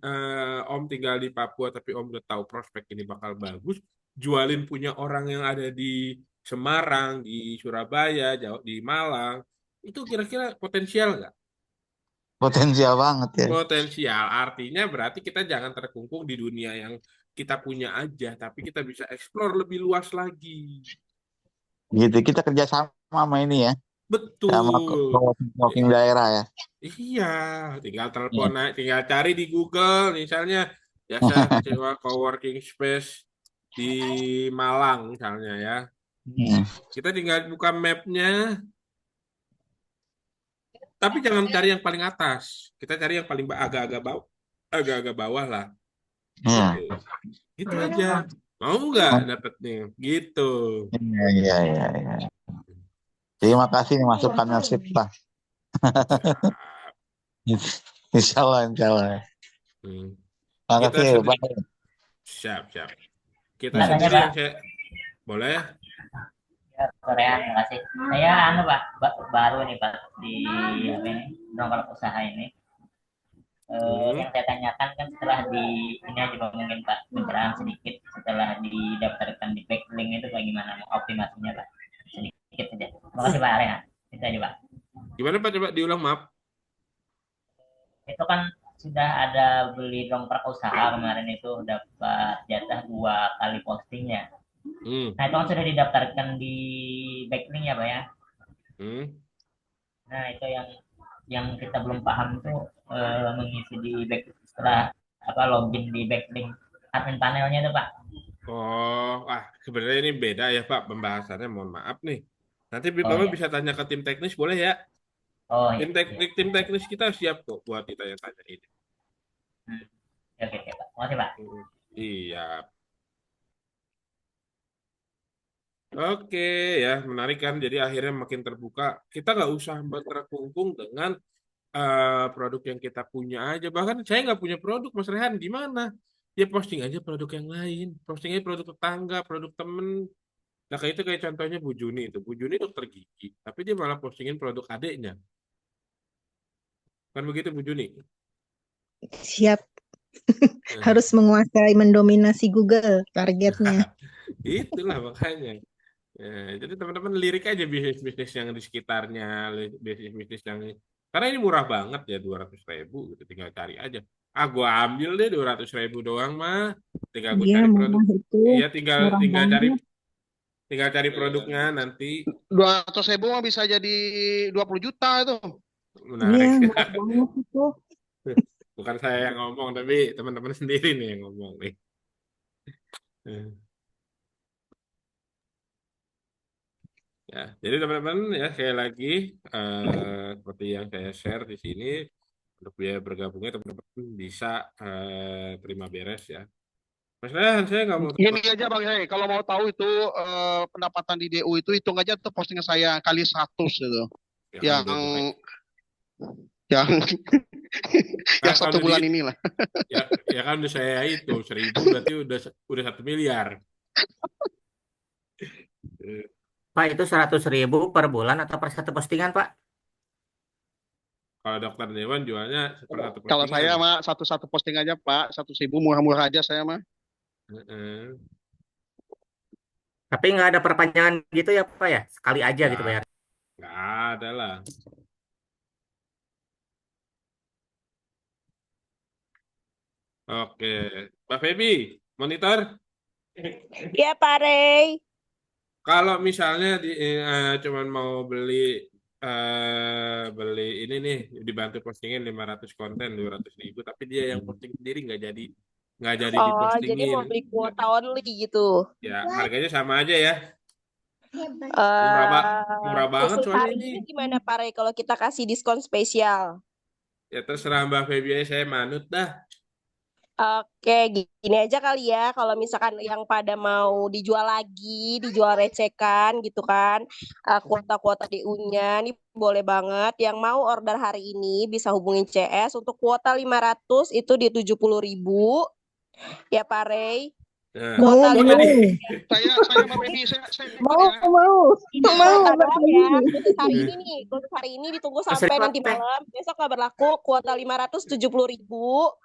Om tinggal di Papua tapi Om udah tahu prospek ini bakal bagus, jualin punya orang yang ada di Semarang, di Surabaya, di Malang, itu kira-kira potensial nggak? Potensial banget ya. Potensial, artinya berarti kita jangan terkungkung di dunia yang kita punya aja, tapi kita bisa explore lebih luas lagi. Gitu, kita kerjasama sama ini ya, sama Betul. co-working daerah ya. Iya, tinggal telepon, Iya. tinggal cari di Google, misalnya jasa sewa coworking space di Malang misalnya ya. Hmm. Kita tinggal buka mapnya, tapi jangan cari yang paling atas. Kita cari yang paling agak-agak bawah lah. Iya, Gitu, gitu aja. Mau nggak dapetnya? Gitu. iya, iya, iya, iya. Terima kasih nih masukannya sip lah. Insya Allah, insya Allah. Hmm. Kita Makasih ya, Pak. sendiri, siap. Kita Katanya sendiri Pak, yang saya boleh. ya, Korea, terima kasih. Saya Pak, baru nih Pak di apa ini, dongkrak usaha ini. Hmm. Yang saya tanyakan kan setelah ini aja Pak, mungkin Pak pencerahan sedikit setelah didaftarkan di backlink itu bagaimana optimasinya Pak? Sedikit saja. Terima kasih Pak Arya. Itu aja Pak. Gimana Pak? Coba diulang, maaf. Itu kan sudah ada beli dongkrak usaha kemarin itu dapat jatah 2 kali postingnya. Nah itu kan sudah didaftarkan di backlink ya Pak ya. Nah itu yang kita belum paham itu mengisi di backlink setelah login di backlink admin panelnya itu Pak. Oh, sebenarnya ini beda ya Pak pembahasannya. Mohon maaf nih. Nanti Bapak Iya. bisa tanya ke tim teknis boleh ya? Oh iya. Tim teknis kita siap kok buat kita yang tanya ini. Oke Pak. Makasih Pak. Iya. Oke ya, menarik kan. Jadi akhirnya makin terbuka. Kita nggak usah terkungkung dengan produk yang kita punya aja. Bahkan saya nggak punya produk, Mas Rehan. Gimana? Ya posting aja produk yang lain. Posting aja produk tetangga, produk temen. Nah, kayak itu kayak contohnya Bu Juni itu. Bu Juni dokter gigi, tapi dia malah postingin produk adiknya. Kan begitu Bu Juni? Siap. Harus menguasai, mendominasi Google targetnya. Itulah makanya. Ya, jadi teman-teman lirik aja bisnis-bisnis yang di sekitarnya, bisnis-bisnis yang karena ini murah banget ya 200.000 gitu, tinggal cari aja. Gua ambil deh 200.000 doang mah. Tinggal gue Iya, cari produk. murah itu. Iya, tinggal Murah tinggal cari banget. tinggal cari produknya nanti. 200.000 mah bisa jadi 20 juta itu. Iya, Menarik. murah banget itu. Bukan saya yang ngomong, tapi teman-teman sendiri nih yang ngomong nih. Eh, Ya, jadi teman-teman ya sekali lagi seperti yang saya share di sini untuk biaya bergabungnya teman-teman bisa terima beres ya. Mas Rehan, saya nggak mau Gini aja Bang Hei, kalau mau tahu itu pendapatan di DU itu hitung aja tuh postingan saya kali 100 itu. ya kan Yang udah yang yang kan 1 bulan inilah. ya kan udah saya itu 1.000 berarti udah 1 miliar. Eh, Pak, itu 100.000 per bulan atau per satu postingan, Pak? Kalau dokter Dewan jualnya per satu Kalau postingan. saya mah satu posting aja Pak, 100.000 murah-murah aja saya mah. Heeh. Tapi nggak ada perpanjangan gitu ya, Pak ya? Sekali aja gitu bayar. Nggak ada lah. Oke, Mbak Feby, monitor. Ya, Pak Rey. Kalau misalnya cuman mau beli ini nih dibantu postingin 500 konten 200.000, tapi dia yang posting sendiri nggak jadi Oh, jadi dipostingin. mau beli kuota only gitu. Ya harganya sama aja ya. Eh, Murah banget khusus soalnya hari ini. ini gimana Pak Rey kalau kita kasih diskon spesial? Ya terserah Mbak Feby aja, saya manut dah. Oke, gini aja kali ya. Kalau misalkan yang pada mau dijual lagi, dijual recekan gitu kan, kuota-kuota DU-nya, nih boleh banget. Yang mau order hari ini bisa hubungin CS. Untuk kuota 500 itu di 70.000. Ya Pak Rey. Nah, Kuota Mau, 500. Saya Mbak Feby, saya mau, ya. mau, Ini mau, kuota Mbak doang Feby. ya. Khusus hari ini nih. Khusus hari ini ditunggu sampai Seribu nanti teh. malam. Besok nggak berlaku. Kuota 570.000.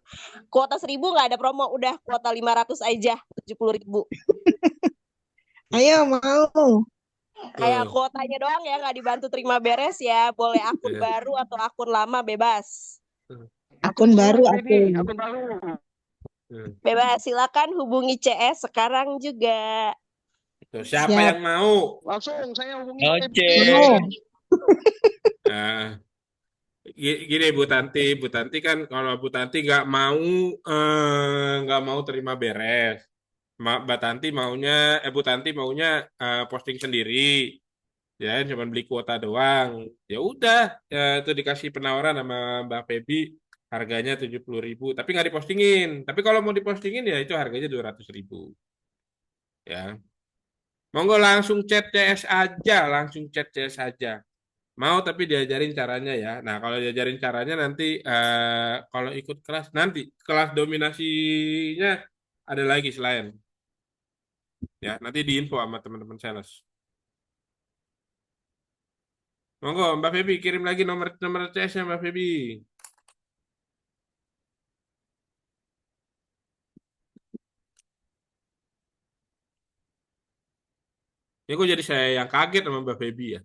Kuota 1.000 nggak ada promo. Udah kuota 500 aja. 70.000. Ayo, mau. Kayak kuotanya doang ya. Nggak dibantu terima beres ya. Boleh akun baru atau akun lama bebas. Akun baru, Feby, akun. akun baru. Bebas. Silakan hubungi CS sekarang juga. Tuh, siapa Siap. yang mau? Langsung saya hubungi Oke. Feby. Mau. Nah, gini Bu Tanti kan kalau Bu Tanti nggak mau terima beres. Mbak Tanti maunya Bu Tanti maunya posting sendiri, ya cuma beli kuota doang. Ya udah, ya, itu dikasih penawaran sama Mbak Feby harganya 70.000, tapi nggak dipostingin. Tapi kalau mau dipostingin ya itu harganya 200.000. Ya, monggo langsung chat CS aja, langsung chat CS aja. Mau tapi diajarin caranya ya. Nah, kalau diajarin caranya nanti kalau ikut kelas nanti kelas dominasinya ada lagi selain ya. Nanti diinfo sama teman-teman sales. Monggo Mbak Feby kirim lagi nomor nomor CS-nya Mbak Feby. Ya kok jadi saya yang kaget sama Mbak Feby ya.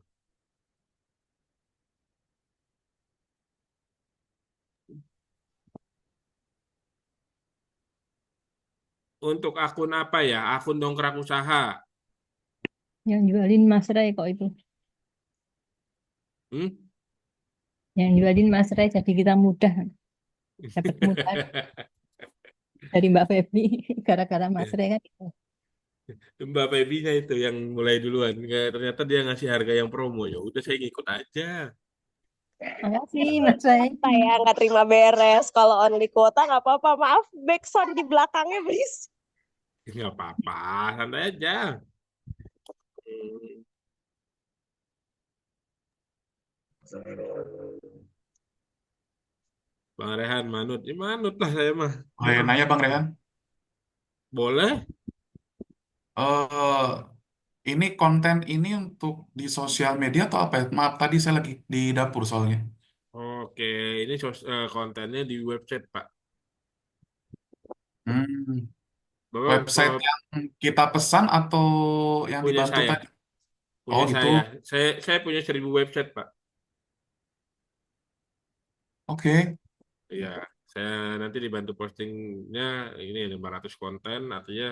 Untuk akun apa ya? Akun dongkrak usaha. Yang jualin Mas Ray kok itu. Hmm? Yang jualin Mas Ray jadi kita mudah. Dapat mudah dari Mbak Feby. Gara-gara Mas Ray kan itu. Mbak Feby-nya itu yang mulai duluan. Kayak ternyata dia ngasih harga yang promo. Ya udah saya ngikut aja. Makasih Mas Ray. Saya nggak terima beres. Kalau only kuota nggak apa-apa. Maaf, backsound di belakangnya berisik. Nggak apa-apa, santai aja. Hmm. Bang Rehan manut, ya manut lah saya mah. Boleh nanya Bang Rehan? Boleh? Eh, ini konten ini untuk di sosial media atau apa ya? Maaf, tadi saya lagi di dapur soalnya. Oke, ini kontennya di website Pak. Hmm, Bapak website yang kita pesan atau yang punya dibantu saya, tadi? punya Oh gitu. saya punya 1.000 website Pak. Oke. Iya, Saya nanti dibantu postingnya ini 500 konten, artinya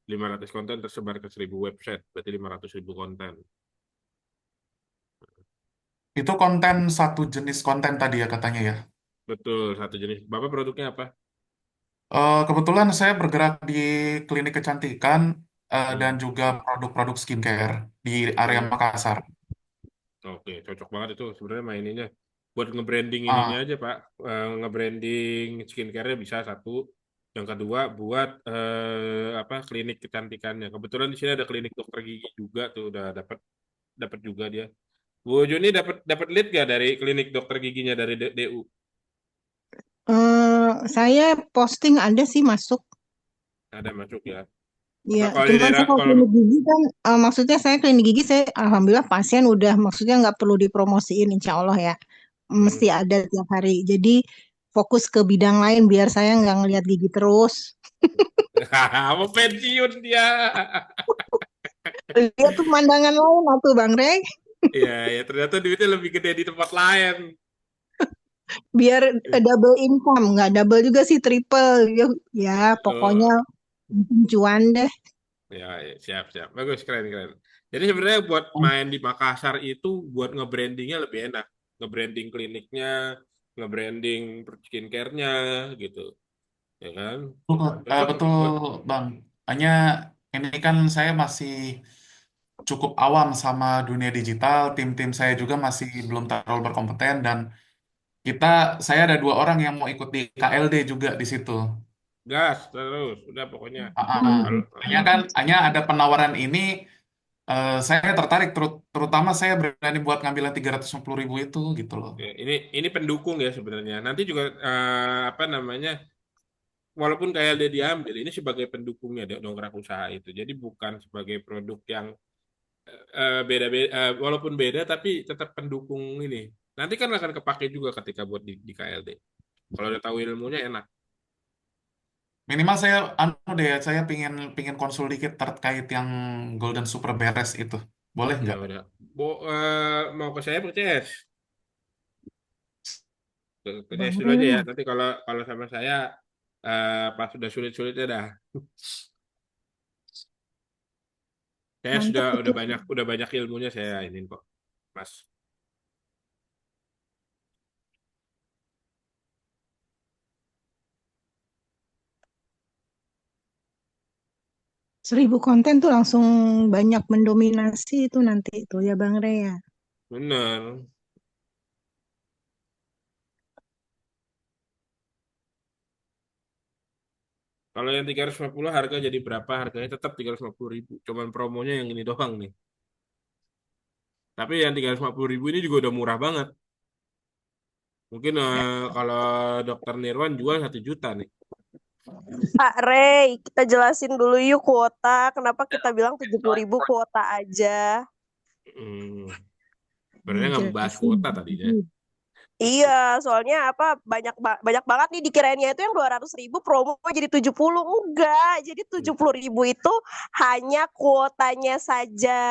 500 konten tersebar ke 1000 website, berarti 500.000 konten. Itu konten satu jenis konten tadi ya katanya ya. Betul, satu jenis. Bapak produknya apa? Kebetulan saya bergerak di klinik kecantikan dan Hmm. juga produk-produk skincare di area Oh, Makassar. oke, cocok banget itu sebenarnya maininnya. Buat nge-branding ininya Ah, aja, Pak. Nge-branding skincare-nya bisa satu. Yang kedua, buat apa klinik kecantikannya. Kebetulan di sini ada klinik dokter gigi juga tuh, udah dapat dapat juga dia. Bu Juni dapat dapat lead gak dari klinik dokter giginya dari DU? Saya posting ada sih masuk. Ada masuk ya. Ya, Kalau di cuman daerah saya kalau kalau klinik gigi kan, maksudnya saya klinik gigi saya alhamdulillah pasien udah, maksudnya nggak perlu dipromosiin, insya Allah ya, mesti ada tiap hari. Jadi fokus ke bidang lain biar saya nggak ngelihat gigi terus. mau pensiun dia. Lihat pemandangan lain tuh Bang Rey, Iya, ya ternyata duitnya lebih gede di tempat lain. biar double income, nggak double juga sih, triple. Ya, pokoknya Oh, bikin cuan deh. ya, siap, siap. Bagus, keren, keren. Jadi sebenarnya buat main di Makassar itu buat nge-brandingnya lebih enak. Nge-branding kliniknya, nge-branding skincare-nya gitu. Ya kan? betul, Cocok. betul Bang. Hanya ini kan saya masih cukup awam sama dunia digital, tim-tim saya juga masih belum terlalu berkompeten dan kita saya ada 2 orang yang mau ikut di KLD juga di situ. Gas terus. Udah pokoknya. Kalau Hanya ada penawaran ini, saya tertarik terutama saya berani buat ngambil yang 350.000 itu gitu loh. ya, ini pendukung ya sebenarnya. Nanti juga apa namanya? Walaupun kayak dia diambil, ini sebagai pendukungnya dongkrak usaha itu. Jadi bukan sebagai produk yang beda-beda, walaupun beda tapi tetap pendukung ini. Nanti kan akan kepake juga ketika buat di KLD. Kalau udah tahu ilmunya enak. Minimal saya deh, saya pingin pingin konsul dikit terkait yang Golden Super Beres itu. Boleh Ya nggak? udah. Mau ke saya ke CS? Ke CS Bang dulu Rey aja ya. lah. Nanti kalau kalau sama saya pas sudah sulit-sulitnya dah. Saya Mantep itu. udah banyak ilmunya saya ini kok, Mas. 1.000 konten tuh langsung banyak mendominasi itu nanti itu ya Bang Rey ya. Bener. Kalau yang 350 harga jadi berapa? Harganya tetap 350.000. Cuman promonya yang ini doang nih. Tapi yang 350.000 ini juga udah murah banget. Mungkin kalau Dokter Nirwan jual 1 juta nih. Pak Rey, kita jelasin dulu yuk kuota. Kenapa kita bilang 70.000 kuota aja? Sebenarnya nggak membahas kuota tadinya. Iya, soalnya apa banyak banget nih dikirainnya itu yang 200.000 promo jadi 70. Enggak, jadi 70.000 itu hanya kuotanya saja.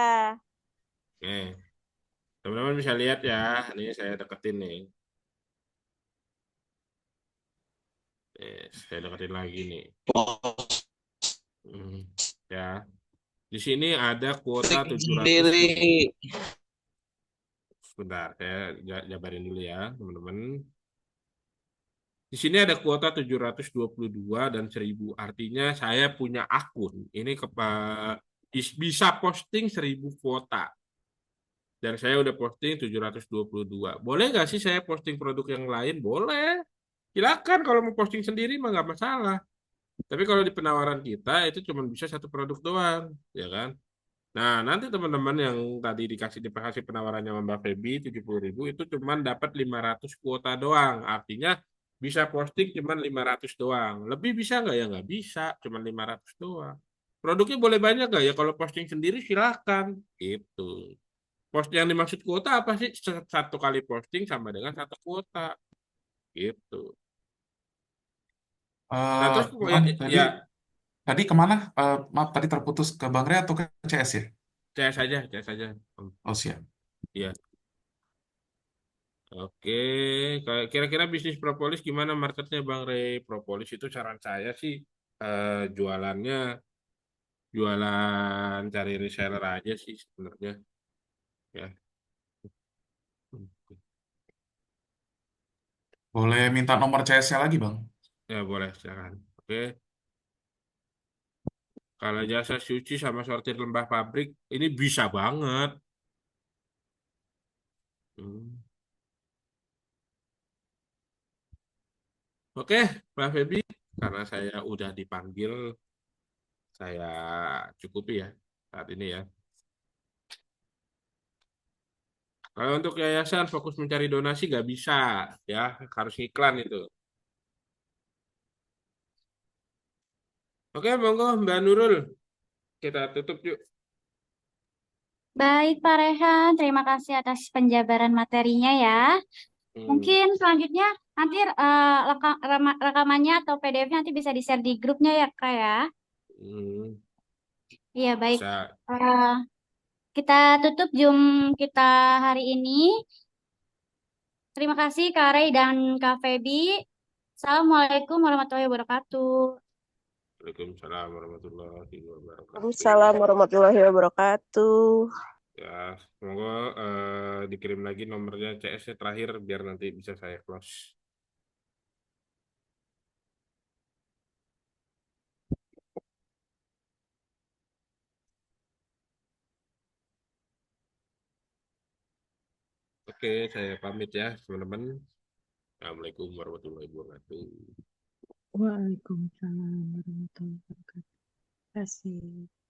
Teman-teman bisa lihat ya. Ini saya deketin nih. Saya deketin lagi nih. Ya. Di sini ada kuota 700. Sebentar, saya jabarin dulu ya, teman-teman. Di sini ada kuota 722 dan 1.000. Artinya saya punya akun. Ini bisa posting 1.000 kuota. Dan saya udah posting 722. Boleh nggak sih saya posting produk yang lain? Boleh. Silakan kalau mau posting sendiri mah nggak masalah. Tapi kalau di penawaran kita itu cuma bisa satu produk doang, ya kan? Nah, nanti teman-teman yang tadi dikasih penawarannya sama Mbak Feby 70.000 itu cuma dapat 500 kuota doang. Artinya bisa posting cuma 500 doang. Lebih bisa nggak ya? Nggak bisa, cuma 500 doang. Produknya boleh banyak nggak ya? Kalau posting sendiri silakan. Gitu. Post yang dimaksud kuota apa sih? Satu kali posting sama dengan satu kuota. Gitu. Nah, terus Bang, ya tadi kemana? Maaf, tadi terputus ke Bang Rey atau ke CS ya? CS aja, CS aja. Oh siap. Iya. Oke, kira-kira bisnis propolis gimana marketnya Bang Rey? Propolis itu saran saya sih jualannya jualan cari reseller aja sih sebenarnya ya. Boleh minta nomor CS-nya lagi, Bang? Ya boleh silakan. Oke, kalau jasa suci sama sortir limbah pabrik ini bisa banget. Hmm. Oke, Pak Febi, karena saya udah dipanggil, saya cukupi ya saat ini ya. Kalau untuk yayasan fokus mencari donasi nggak bisa, ya harus iklan itu. Oke, monggo Mbak Nurul, kita tutup yuk. Baik, Pak Rehan. Terima kasih atas penjabaran materinya ya. Mungkin selanjutnya nanti rekamannya atau PDF-nya nanti bisa di-share di grupnya ya, Kak ya. Hmm, Iya, baik. bisa. Kita tutup Zoom kita hari ini. Terima kasih Kak Rey dan Kak Feby. Assalamualaikum warahmatullahi wabarakatuh. Waalaikumsalam warahmatullahi wabarakatuh. Waalaikumsalam warahmatullahi wabarakatuh. Ya, semoga dikirim lagi nomornya CS-nya terakhir biar nanti bisa saya close. Oke, saya pamit ya teman-teman. Assalamualaikum warahmatullahi wabarakatuh. Waalaikumsalam warahmatullahi wabarakatuh. Terima kasih.